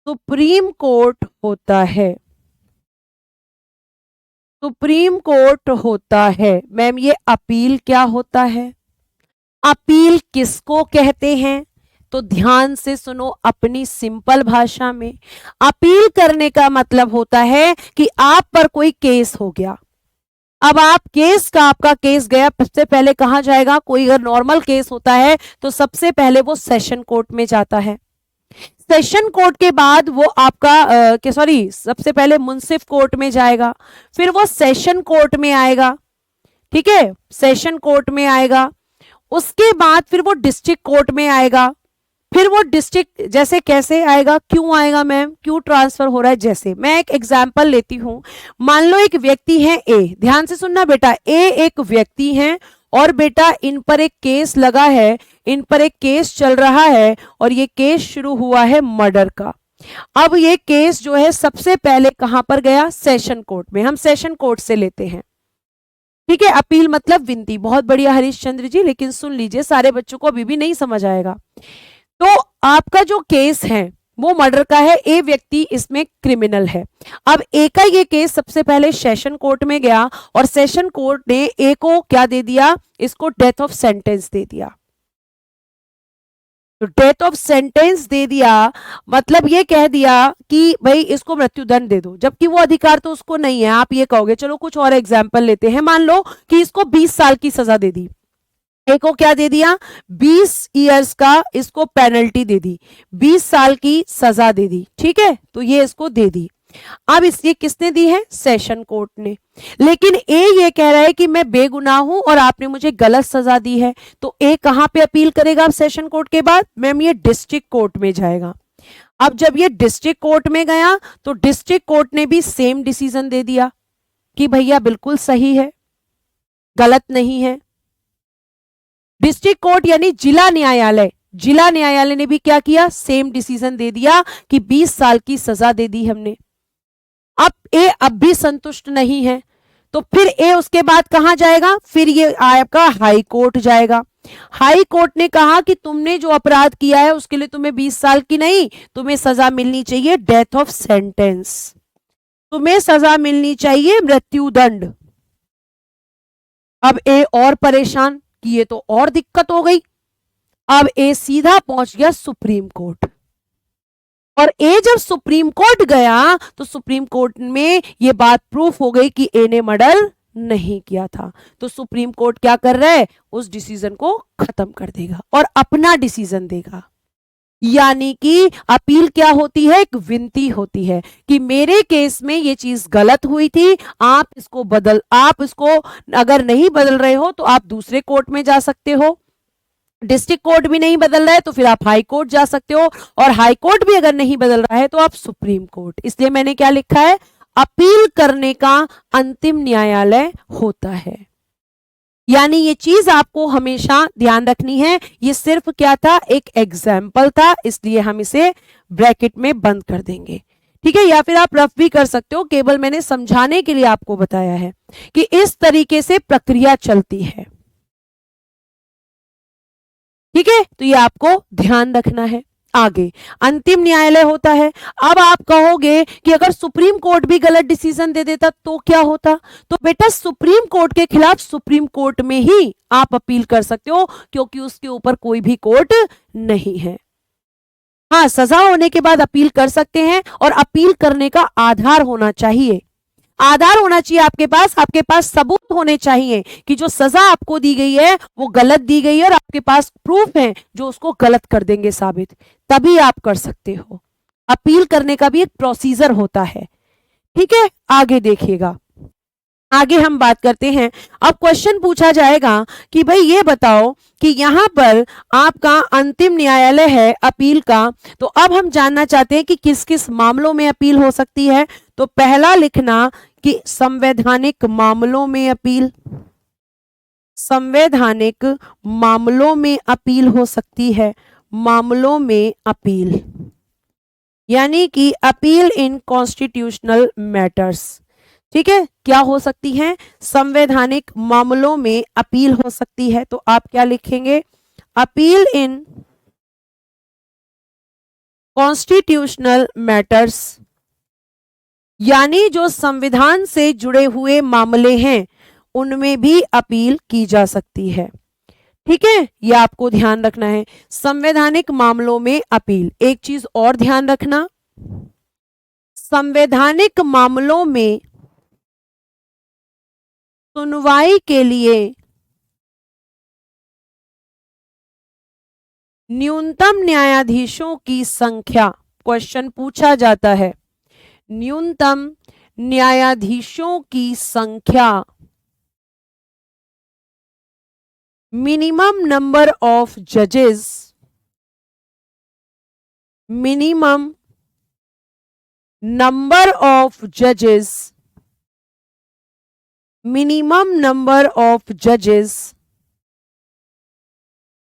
सुप्रीम कोर्ट होता है, सुप्रीम कोर्ट होता है। मैम ये अपील क्या होता है, अपील किसको कहते हैं, तो ध्यान से सुनो अपनी सिंपल भाषा में। अपील करने का मतलब होता है कि आप पर कोई केस हो गया, अब आप केस का, आपका केस गया, सबसे पहले कहां जाएगा, कोई अगर नॉर्मल केस होता है तो सबसे पहले वो सेशन कोर्ट में जाता है, सेशन कोर्ट के बाद वो आपका सॉरी सबसे पहले मुंसिफ कोर्ट में जाएगा, फिर वो सेशन कोर्ट में आएगा, ठीक है, सेशन कोर्ट में आएगा, उसके बाद फिर वो डिस्ट्रिक्ट कोर्ट में आएगा, फिर वो डिस्ट्रिक्ट, जैसे कैसे आएगा, क्यों आएगा मैम, क्यों ट्रांसफर हो रहा है, जैसे मैं एक एग्जांपल लेती हूं, मान लो एक व्यक्ति है ए, ध्यान से सुनना बेटा, ए एक व्यक्ति है और बेटा इन पर एक केस लगा है, इन पर एक केस चल रहा है और ये केस शुरू हुआ है मर्डर का। अब ये केस जो है सबसे पहले कहां पर गया, सेशन कोर्ट में, हम सेशन कोर्ट से लेते हैं, ठीक है। अपील मतलब विनती, बहुत बढ़िया हरीशचंद्र जी, लेकिन सुन लीजिए सारे बच्चों को अभी भी नहीं समझ आएगा। तो आपका जो केस है वो मर्डर का है, ए व्यक्ति इसमें क्रिमिनल है। अब ए का ये केस सबसे पहले सेशन कोर्ट में गया और सेशन कोर्ट ने ए को क्या दे दिया, इसको डेथ ऑफ सेंटेंस दे दिया। तो डेथ ऑफ सेंटेंस दे दिया मतलब ये कह दिया कि भाई इसको मृत्युदंड दे दो, जबकि वो अधिकार तो उसको नहीं है। आप ये कहोगे, चलो कुछ और एग्जाम्पल लेते हैं, मान लो कि इसको 20 साल की सजा दे दी, एक को क्या दे दिया, 20 इयर्स का इसको पेनल्टी दे दी, 20 साल की सजा दे दी, ठीक है, तो ये इसको दे दी। अब इसलिए किसने दी है, सेशन कोर्ट ने। लेकिन ए ये कह रहा है कि मैं बेगुनाह हूं और आपने मुझे गलत सजा दी है, तो ए कहां पे अपील करेगा अब सेशन कोर्ट के बाद, मैम ये डिस्ट्रिक्ट कोर्ट में जाएगा। अब जब ये डिस्ट्रिक्ट कोर्ट में गया तो डिस्ट्रिक्ट कोर्ट ने भी सेम डिसीजन दे दिया कि भैया बिल्कुल सही है, गलत नहीं है। डिस्ट्रिक्ट कोर्ट यानी जिला न्यायालय, जिला न्यायालय ने भी क्या किया, सेम डिसीजन दे दिया कि 20 साल की सजा दे दी हमने। अब ए अब भी संतुष्ट नहीं है, तो फिर ए उसके बाद कहां जाएगा, फिर ये आपका हाई कोर्ट जाएगा। हाई कोर्ट ने कहा कि तुमने जो अपराध किया है उसके लिए तुम्हें 20 साल की नहीं, तुम्हें सजा मिलनी चाहिए डेथ ऑफ सेंटेंस, तुम्हें सजा मिलनी चाहिए मृत्युदंड। अब ए और परेशान कि ये तो और दिक्कत हो गई। अब ए सीधा पहुंच गया सुप्रीम कोर्ट, और ए जब सुप्रीम कोर्ट गया तो सुप्रीम कोर्ट में ये बात प्रूफ हो गई कि ए ने मर्डर नहीं किया था। तो सुप्रीम कोर्ट क्या कर रहा है, उस डिसीजन को खत्म कर देगा और अपना डिसीजन देगा। यानी कि अपील क्या होती है, एक विनती होती है कि मेरे केस में ये चीज गलत हुई थी, आप इसको अगर नहीं बदल रहे हो तो आप दूसरे कोर्ट में जा सकते हो, डिस्ट्रिक्ट कोर्ट भी नहीं बदल रहा है तो फिर आप हाई कोर्ट जा सकते हो, और हाई कोर्ट भी अगर नहीं बदल रहा है तो आप सुप्रीम कोर्ट। इसलिए मैंने क्या लिखा है, अपील करने का अंतिम न्यायालय होता है। यानी ये चीज आपको हमेशा ध्यान रखनी है। ये सिर्फ क्या था, एक एग्जाम्पल था, इसलिए हम इसे ब्रैकेट में बंद कर देंगे, ठीक है। या फिर आप रफ भी कर सकते हो, केवल मैंने समझाने के लिए आपको बताया है कि इस तरीके से प्रक्रिया चलती है, ठीक है। तो ये आपको ध्यान रखना है। आगे अंतिम न्यायालय होता है। अब आप कहोगे कि अगर सुप्रीम कोर्ट भी गलत डिसीजन दे देता तो क्या होता, तो बेटा सुप्रीम कोर्ट के खिलाफ सुप्रीम कोर्ट में ही आप अपील कर सकते हो, क्योंकि उसके ऊपर कोई भी कोर्ट नहीं है। हाँ, सजा होने के बाद अपील कर सकते हैं, और अपील करने का आधार होना चाहिए, आधार होना चाहिए आपके पास सबूत होने चाहिए कि जो सजा आपको दी गई है वो गलत दी गई है, और आपके पास प्रूफ है जो उसको गलत कर देंगे साबित, तभी आप कर सकते हो। अपील करने का भी एक प्रोसीजर होता है, ठीक है। आगे देखिएगा, आगे हम बात करते हैं। अब क्वेश्चन पूछा जाएगा कि भाई ये बताओ कि यहां पर आपका अंतिम न्यायालय है अपील का, तो अब हम जानना चाहते हैं कि किस किस मामलों में अपील हो सकती है। तो पहला लिखना कि संवैधानिक मामलों में अपील, संवैधानिक मामलों में अपील हो सकती है, मामलों में अपील, यानी कि अपील इन कॉन्स्टिट्यूशनल मैटर्स। ठीक है, क्या हो सकती है, संवैधानिक मामलों में अपील हो सकती है। तो आप क्या लिखेंगे, अपील इन कॉन्स्टिट्यूशनल मैटर्स, यानी जो संविधान से जुड़े हुए मामले हैं उनमें भी अपील की जा सकती है। ठीक है, यह आपको ध्यान रखना है, संवैधानिक मामलों में अपील। एक चीज और ध्यान रखना, संवैधानिक मामलों में सुनवाई के लिए न्यूनतम न्यायाधीशों की संख्या, क्वेश्चन पूछा जाता है, न्यूनतम न्यायाधीशों की संख्या, मिनिमम नंबर ऑफ जजेस, मिनिमम नंबर ऑफ जजेस, मिनिमम नंबर ऑफ जजेस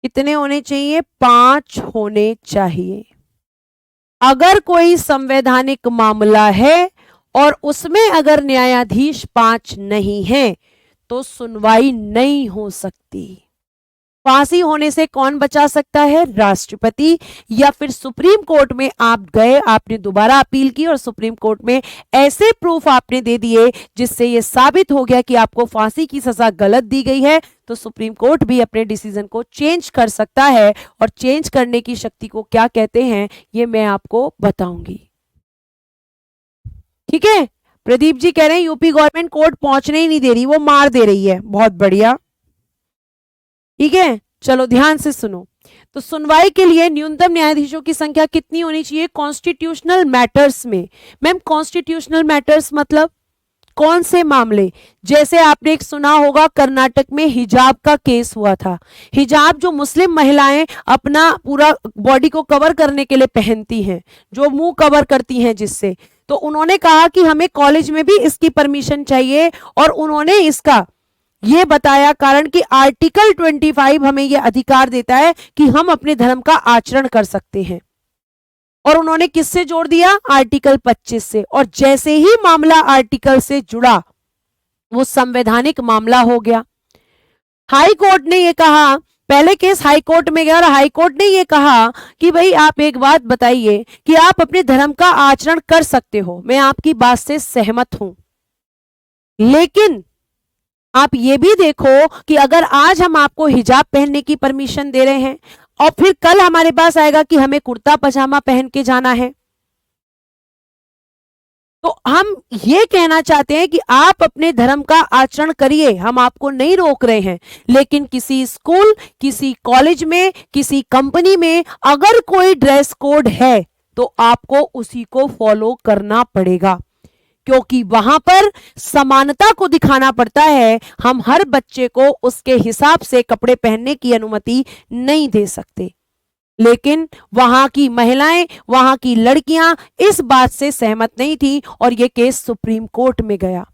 कितने होने चाहिए, 5 होने चाहिए। अगर कोई संवैधानिक मामला है और उसमें अगर न्यायाधीश 5 नहीं है तो सुनवाई नहीं हो सकती। फांसी होने से कौन बचा सकता है, राष्ट्रपति, या फिर सुप्रीम कोर्ट में आप गए, आपने दोबारा अपील की और सुप्रीम कोर्ट में ऐसे प्रूफ आपने दे दिए जिससे यह साबित हो गया कि आपको फांसी की सजा गलत दी गई है, तो सुप्रीम कोर्ट भी अपने डिसीजन को चेंज कर सकता है। और चेंज करने की शक्ति को क्या कहते हैं ये मैं आपको बताऊंगी। ठीक है, प्रदीप जी कह रहे हैं यूपी गवर्नमेंट कोर्ट पहुंचने ही नहीं दे रही, वो मार दे रही है, बहुत बढ़िया। ठीक है, चलो ध्यान से सुनो। तो सुनवाई के लिए न्यूनतम न्यायाधीशों की संख्या कितनी होनी चाहिए, कॉन्स्टिट्यूशनल मैटर्स में। मैम कॉन्स्टिट्यूशनल मैटर्स मतलब कौन से मामले, जैसे आपने एक सुना होगा कर्नाटक में हिजाब का केस हुआ था। हिजाब जो मुस्लिम महिलाएं अपना पूरा बॉडी को कवर करने के लिए पहनती हैं, जो मुंह कवर करती हैं जिससे, तो उन्होंने कहा कि हमें कॉलेज में भी इसकी परमिशन चाहिए, और उन्होंने इसका ये बताया कारण कि आर्टिकल 25 हमें यह अधिकार देता है कि हम अपने धर्म का आचरण कर सकते हैं। और उन्होंने किससे जोड़ दिया, आर्टिकल 25 से। और जैसे ही मामला आर्टिकल से जुड़ा वो संवैधानिक मामला हो गया। हाई कोर्ट ने ये कहा, पहले केस हाई कोर्ट में गया और हाई कोर्ट ने ये कहा कि भाई आप एक बात बताइए कि आप अपने धर्म का आचरण कर सकते हो, मैं आपकी बात से सहमत हूं, लेकिन आप ये भी देखो कि अगर आज हम आपको हिजाब पहनने की परमिशन दे रहे हैं और फिर कल हमारे पास आएगा कि हमें कुर्ता पजामा पहन के जाना है, तो हम ये कहना चाहते हैं कि आप अपने धर्म का आचरण करिए, हम आपको नहीं रोक रहे हैं, लेकिन किसी स्कूल, किसी कॉलेज में, किसी कंपनी में अगर कोई ड्रेस कोड है तो आपको उसी को फॉलो करना पड़ेगा, क्योंकि वहां पर समानता को दिखाना पड़ता है। हम हर बच्चे को उसके हिसाब से कपड़े पहनने की अनुमति नहीं दे सकते, लेकिन वहां की महिलाएं, वहां की लड़कियां इस बात से सहमत नहीं थी और यह केस सुप्रीम कोर्ट में गया।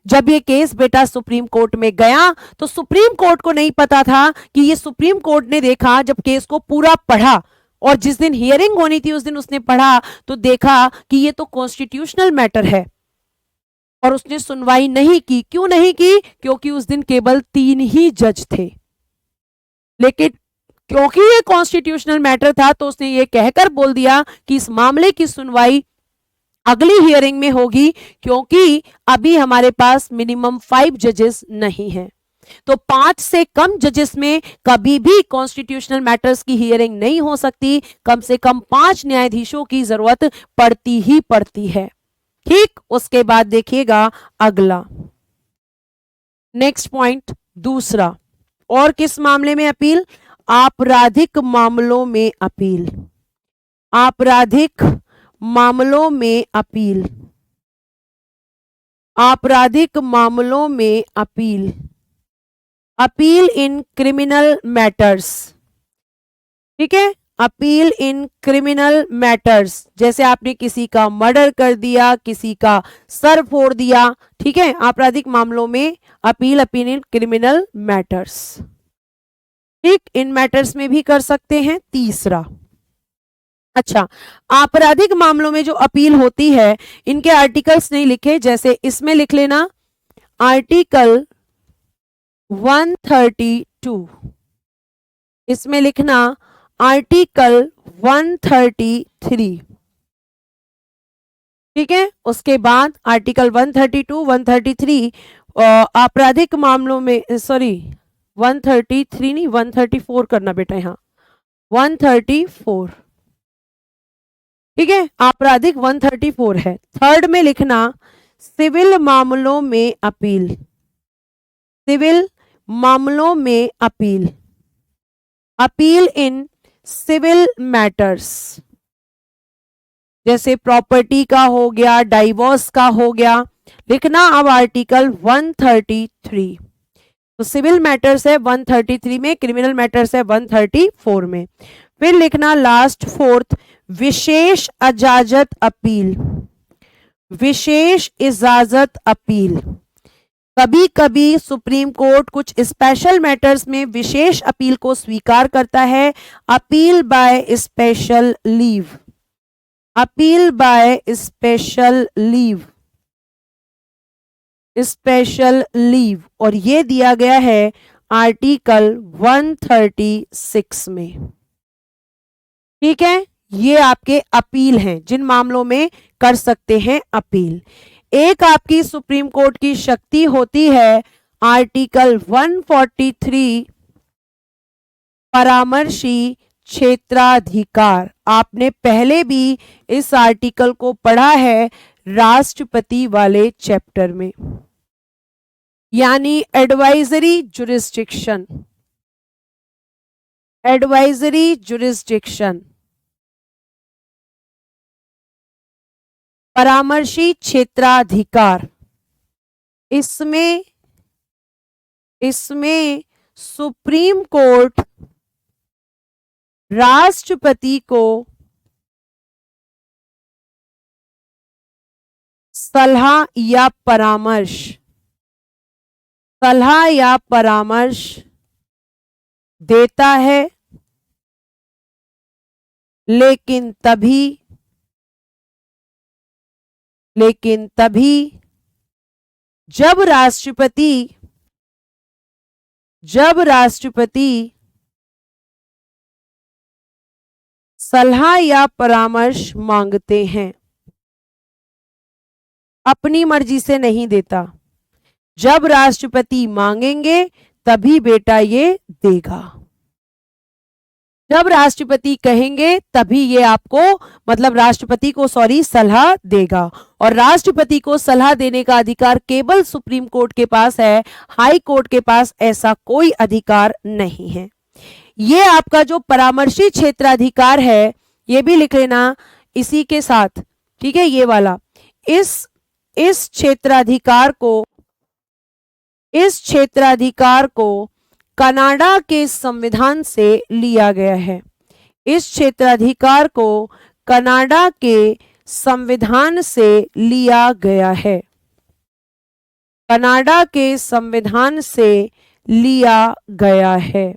जब ये केस बेटा सुप्रीम कोर्ट में गया तो सुप्रीम कोर्ट को नहीं पता था कि ये सुप्रीम कोर्ट ने देखा, जब केस को पूरा पढ़ा और जिस दिन हियरिंग होनी थी उस दिन उसने पढ़ा तो देखा कि ये तो कॉन्स्टिट्यूशनल मैटर है, और उसने सुनवाई नहीं की। क्यों नहीं की, क्योंकि उस दिन केवल 3 ही जज थे, लेकिन क्योंकि ये कॉन्स्टिट्यूशनल मैटर था तो उसने ये कहकर बोल दिया कि इस मामले की सुनवाई अगली हियरिंग में होगी, क्योंकि अभी हमारे पास मिनिमम 5 जजेस नहीं है। तो 5 से कम जजेस में कभी भी कॉन्स्टिट्यूशनल मैटर्स की हियरिंग नहीं हो सकती, कम से कम 5 न्यायाधीशों की जरूरत पड़ती ही पड़ती है। ठीक, उसके बाद देखिएगा अगला नेक्स्ट पॉइंट, दूसरा, और किस मामले में अपील, आपराधिक मामलों में अपील, आपराधिक मामलों में अपील। आपराधिक मामलों में appeal, appeal in criminal matters, ठीक है, अपील इन क्रिमिनल मैटर्स, जैसे आपने किसी का मर्डर कर दिया, किसी का सर फोड़ दिया, ठीक है, आपराधिक मामलों में appeal, appeal in criminal matters, ठीक, इन मैटर्स में भी कर सकते हैं। तीसरा, अच्छा, आपराधिक मामलों में जो अपील होती है इनके आर्टिकल्स नहीं लिखे, जैसे इसमें लिख लेना आर्टिकल 132, इसमें लिखना आर्टिकल 133, ठीक है, उसके बाद आर्टिकल 132, 133 आपराधिक मामलों में, सॉरी 133 नहीं 134 करना बेटा, यहाँ 134, ठीक है, आपराधिक 134 है। थर्ड में लिखना सिविल मामलों में अपील, सिविल मामलों में appeal, appeal in civil matters, जैसे प्रॉपर्टी का हो गया, डाइवोर्स का हो गया, लिखना अब आर्टिकल 133, तो सिविल मैटर्स है 133 में, क्रिमिनल मैटर्स है 134 में। फिर लिखना लास्ट फोर्थ, विशेष इजाजत अपील, विशेष इजाजत अपील, कभी कभी सुप्रीम कोर्ट कुछ स्पेशल मैटर्स में विशेष अपील को स्वीकार करता है, appeal by special leave, appeal by special leave, special leave, और ये दिया गया है आर्टिकल 136 में, ठीक है, ये आपके अपील हैं जिन मामलों में कर सकते हैं अपील। एक आपकी सुप्रीम कोर्ट की शक्ति होती है आर्टिकल 143 परामर्शी क्षेत्राधिकार, आपने पहले भी इस आर्टिकल को पढ़ा है राष्ट्रपति वाले चैप्टर में, यानी एडवाइजरी जुरिस्डिक्शन, एडवाइजरी जुरिस्डिक्शन, परामर्शी क्षेत्राधिकार, इसमें सुप्रीम कोर्ट राष्ट्रपति को सलाह या परामर्श, सलाह या परामर्श देता है, लेकिन तभी जब राष्ट्रपति सलाह या परामर्श मांगते हैं, अपनी मर्जी से नहीं देता, जब राष्ट्रपति मांगेंगे तभी बेटा ये देगा, जब राष्ट्रपति कहेंगे तभी ये आपको, मतलब राष्ट्रपति को सलाह देगा, और राष्ट्रपति को सलाह देने का अधिकार केवल सुप्रीम कोर्ट के पास है, हाई कोर्ट के पास ऐसा कोई अधिकार नहीं है। ये आपका जो परामर्शी क्षेत्राधिकार है ये भी लिख लेना इसी के साथ, ठीक है, ये वाला, इस क्षेत्राधिकार को कनाडा के संविधान से लिया गया है, इस क्षेत्राधिकार को कनाडा के संविधान से लिया गया है, कनाडा के संविधान से लिया गया है,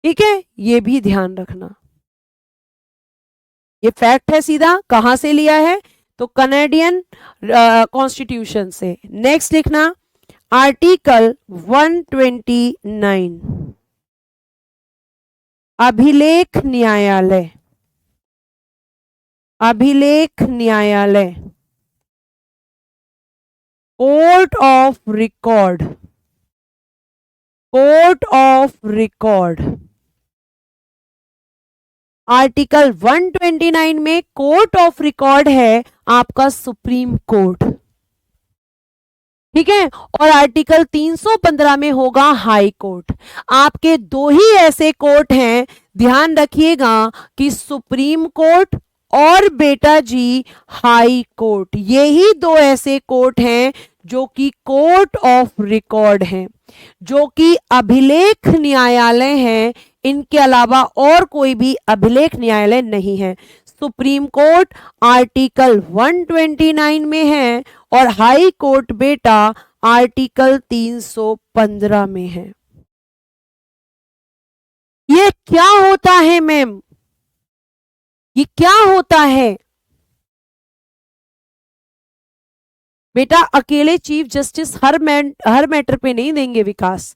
ठीक है, ये भी ध्यान रखना, ये फैक्ट है सीधा, कहां से लिया है, तो कनाडियन कॉन्स्टिट्यूशन से। नेक्स्ट लिखना आर्टिकल 129 अभिलेख न्यायालय, अभिलेख न्यायालय, court of record, court of record, article 129 में कोर्ट ऑफ रिकॉर्ड है आपका सुप्रीम कोर्ट, ठीक है, और आर्टिकल 315 में होगा हाई कोर्ट। आपके दो ही ऐसे कोर्ट हैं, ध्यान रखिएगा कि सुप्रीम कोर्ट और बेटा जी हाई कोर्ट। यही दो ऐसे कोर्ट हैं जो कि कोर्ट ऑफ रिकॉर्ड हैं, जो कि अभिलेख न्यायालय हैं। इनके अलावा और कोई भी अभिलेख न्यायालय नहीं है। सुप्रीम कोर्ट आर्टिकल 129 में है और हाई कोर्ट बेटा आर्टिकल 315 में है। ये क्या होता है मैम, ये क्या होता है बेटा? अकेले चीफ जस्टिस हर मैटर पे नहीं देंगे विकास,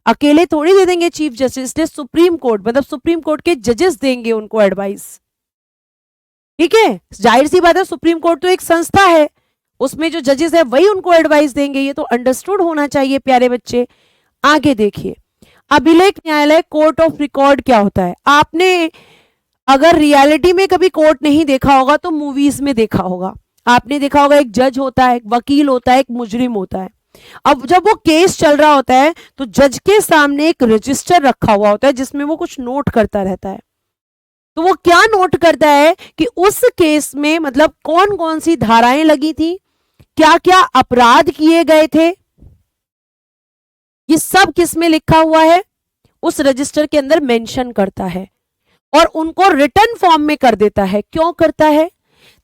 अकेले थोड़ी दे देंगे चीफ जस्टिस ने। सुप्रीम कोर्ट मतलब सुप्रीम कोर्ट के जजेस देंगे उनको एडवाइस, ठीक है? जाहिर सी बात है, सुप्रीम कोर्ट तो एक संस्था है, उसमें जो जजेस है वही उनको एडवाइस देंगे। ये तो अंडरस्टूड होना चाहिए प्यारे बच्चे। आगे देखिए, अभिलेख न्यायालय कोर्ट ऑफ रिकॉर्ड क्या होता है? आपने अगर रियलिटी में कभी कोर्ट नहीं देखा होगा तो मूवीज में देखा होगा। आपने देखा होगा एक जज होता है, एक वकील होता है, एक मुजरिम होता है। अब जब वो केस चल रहा होता है तो जज के सामने एक रजिस्टर रखा हुआ होता है जिसमें वो कुछ नोट करता रहता है। तो वो क्या नोट करता है कि उस केस में मतलब कौन कौन सी धाराएं लगी थी, क्या क्या अपराध किए गए थे, ये सब किस में लिखा हुआ है? उस रजिस्टर के अंदर मेंशन करता है और उनको रिटर्न फॉर्म में कर देता है। क्यों करता है?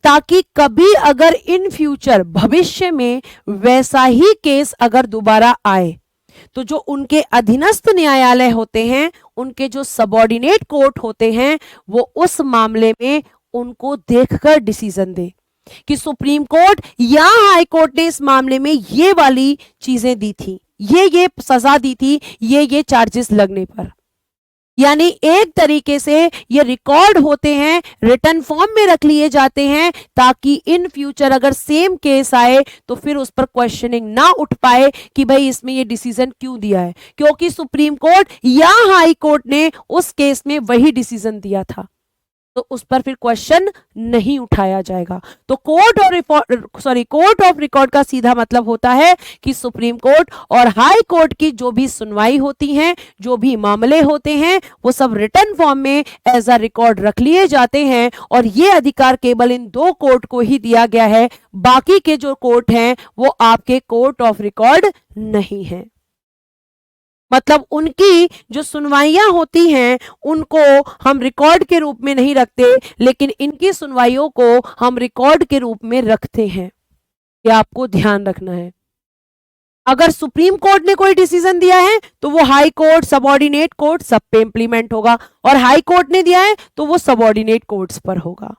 ताकि कभी अगर इन फ्यूचर भविष्य में वैसा ही केस अगर दोबारा आए तो जो उनके अधीनस्थ न्यायालय होते हैं, उनके जो सबऑर्डिनेट कोर्ट होते हैं, वो उस मामले में उनको देखकर डिसीजन दे कि सुप्रीम कोर्ट या हाई कोर्ट ने इस मामले में ये वाली चीजें दी थी, ये सजा दी थी, ये चार्जेस लगने पर। यानी एक तरीके से ये रिकॉर्ड होते हैं, रिटर्न फॉर्म में रख लिए जाते हैं, ताकि इन फ्यूचर अगर सेम केस आए तो फिर उस पर क्वेश्चनिंग ना उठ पाए कि भाई इसमें ये डिसीजन क्यों दिया है, क्योंकि सुप्रीम कोर्ट या हाई कोर्ट ने उस केस में वही डिसीजन दिया था, तो उस पर फिर क्वेश्चन नहीं उठाया जाएगा। तो कोर्ट ऑफ रिकॉर्ड का सीधा मतलब होता है कि सुप्रीम कोर्ट और हाई कोर्ट की जो भी सुनवाई होती है, जो भी मामले होते हैं, वो सब रिटर्न फॉर्म में एज अ रिकॉर्ड रख लिए जाते हैं और ये अधिकार केवल इन दो कोर्ट को ही दिया गया है। बाकी के जो कोर्ट हैं वो आपके कोर्ट ऑफ रिकॉर्ड नहीं है। मतलब उनकी जो सुनवाइयां होती हैं उनको हम रिकॉर्ड के रूप में नहीं रखते, लेकिन इनकी सुनवाइयों को हम रिकॉर्ड के रूप में रखते हैं। ये आपको ध्यान रखना है। अगर सुप्रीम कोर्ट ने कोई डिसीजन दिया है तो वो हाई कोर्ट, सबऑर्डिनेट कोर्ट सब पे इंप्लीमेंट होगा, और हाई कोर्ट ने दिया है तो वो सबऑर्डिनेट कोर्ट्स पर होगा।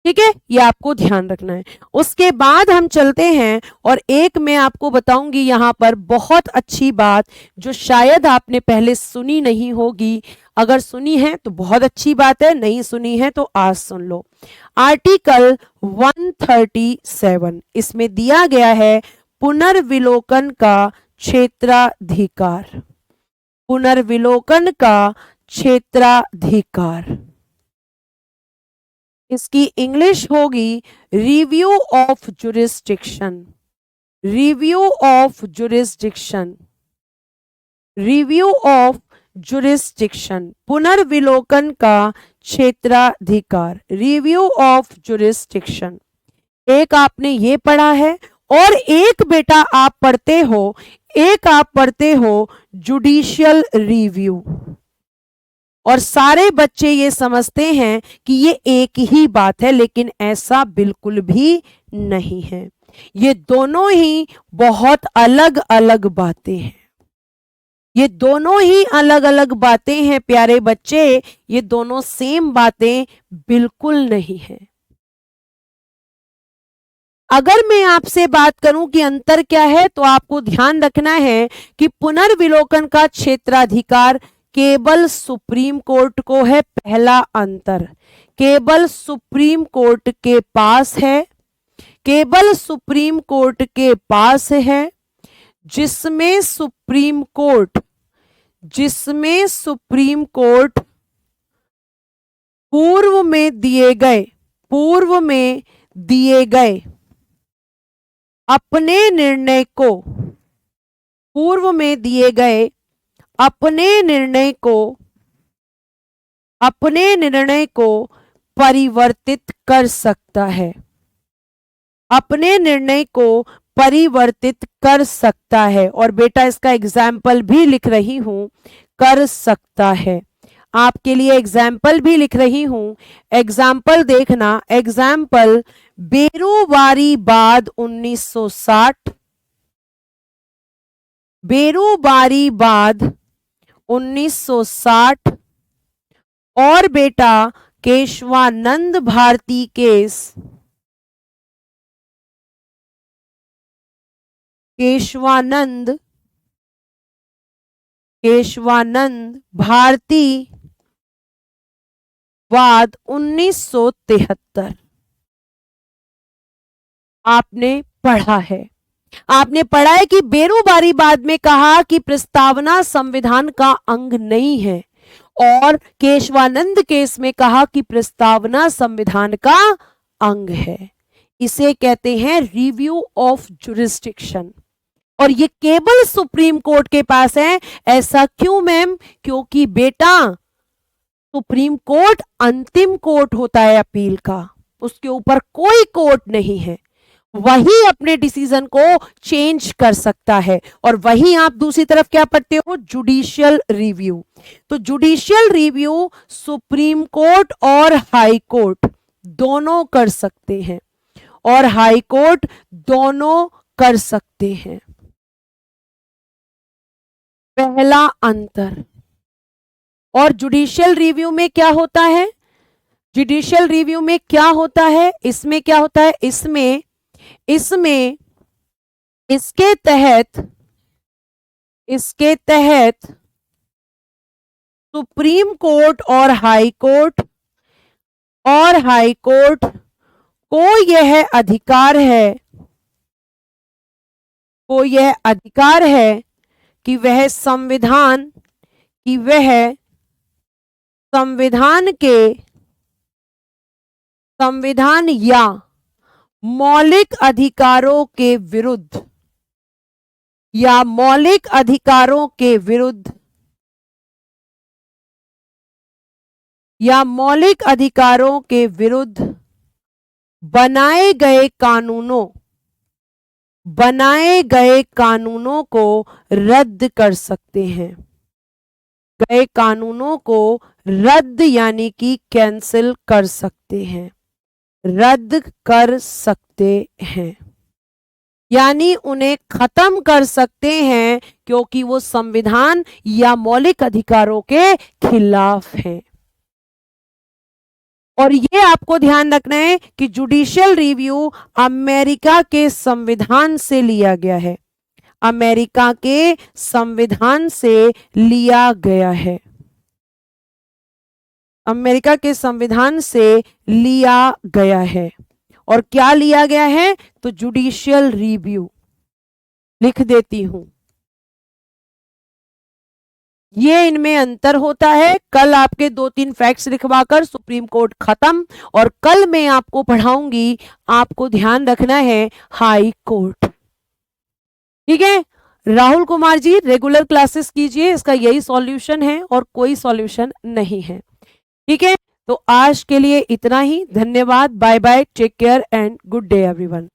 ठीक है, ये आपको ध्यान रखना है। उसके बाद हम चलते हैं और एक मैं आपको बताऊंगी यहां पर बहुत अच्छी बात जो शायद आपने पहले सुनी नहीं होगी। अगर सुनी है तो बहुत अच्छी बात है, नहीं सुनी है तो आज सुन लो। आर्टिकल 137 इसमें दिया गया है पुनर्विलोकन का क्षेत्राधिकार। पुनर्विलोकन का क्षेत्राधिकार, इसकी इंग्लिश होगी review of jurisdiction. Review of jurisdiction, review of jurisdiction, पुनर्विलोकन का क्षेत्राधिकार, रिव्यू ऑफ जुरिस्डिक्शन। एक आपने ये पढ़ा है और एक बेटा आप पढ़ते हो, एक आप पढ़ते हो जुडिशियल रिव्यू। और सारे बच्चे ये समझते हैं कि ये एक ही बात है, लेकिन ऐसा बिल्कुल भी नहीं है। ये दोनों ही बहुत अलग अलग बातें हैं। ये दोनों ही अलग अलग बातें हैं प्यारे बच्चे, ये दोनों सेम बातें बिल्कुल नहीं है। अगर मैं आपसे बात करूं कि अंतर क्या है, तो आपको ध्यान रखना है कि पुनर्विलोकन का क्षेत्राधिकार केवल सुप्रीम कोर्ट को है। पहला अंतर, केवल सुप्रीम कोर्ट के पास है, केवल सुप्रीम कोर्ट के पास है, जिसमें सुप्रीम कोर्ट पूर्व में दिए गए अपने निर्णय को, पूर्व में दिए गए अपने निर्णय को अपने निर्णय को परिवर्तित कर सकता है, अपने निर्णय को परिवर्तित कर सकता है। और बेटा इसका एग्जाम्पल भी लिख रही हूं, कर सकता है, आपके लिए एग्जाम्पल भी लिख रही हूं। एग्जाम्पल देखना, एग्जाम्पल बेरोबारीवाद 1960, बेरोबारीवाद 1960 और बेटा केशवानंद भारती केस, केशवानंद भारती वाद 1973 आपने पढ़ा है। आपने पढ़ा है कि बेरोबारीवाद में कहा कि प्रस्तावना संविधान का अंग नहीं है, और केशवानंद केस में कहा कि प्रस्तावना संविधान का अंग है। इसे कहते हैं रिव्यू ऑफ जुरिस्डिक्शन, और ये केवल सुप्रीम कोर्ट के पास है। ऐसा क्यों मैम? क्योंकि बेटा सुप्रीम कोर्ट अंतिम कोर्ट होता है अपील का, उसके ऊपर कोई कोर्ट नहीं है, वही अपने डिसीजन को चेंज कर सकता है। और वही आप दूसरी तरफ क्या पढ़ते हो? Judicial review. तो जुडिशियल रिव्यू सुप्रीम कोर्ट और हाई कोर्ट दोनों कर सकते हैं, और हाई कोर्ट दोनों कर सकते हैं। पहला अंतर। और जुडिशियल रिव्यू में क्या होता है? जुडिशियल रिव्यू में क्या होता है? इसमें क्या होता है? इसमें इसके तहत सुप्रीम कोर्ट और हाई कोर्ट को यह अधिकार है कि वह संविधान या मौलिक अधिकारों के विरुद्ध बनाए गए कानूनों को रद्द कर सकते हैं। गए कानूनों को रद्द यानी कि कैंसिल कर सकते हैं, रद्द कर सकते हैं, यानी उन्हें खत्म कर सकते हैं, क्योंकि वो संविधान या मौलिक अधिकारों के खिलाफ हैं। और ये आपको ध्यान रखना है कि जुडिशियल रिव्यू अमेरिका के संविधान से लिया गया है, अमेरिका के संविधान से लिया गया है, अमेरिका के संविधान से लिया गया है। और क्या लिया गया है? तो जुडिशियल रिव्यू लिख देती हूं। ये इनमें अंतर होता है। कल आपके 2-3 फैक्ट्स लिखवाकर सुप्रीम कोर्ट खत्म, और कल मैं आपको पढ़ाऊंगी, आपको ध्यान रखना है, हाई कोर्ट। ठीक है राहुल कुमार जी, रेगुलर क्लासेस कीजिए, इसका यही सॉल्यूशन है और कोई सॉल्यूशन नहीं है। ठीक है, तो आज के लिए इतना ही। धन्यवाद, bye bye, take care and good day everyone.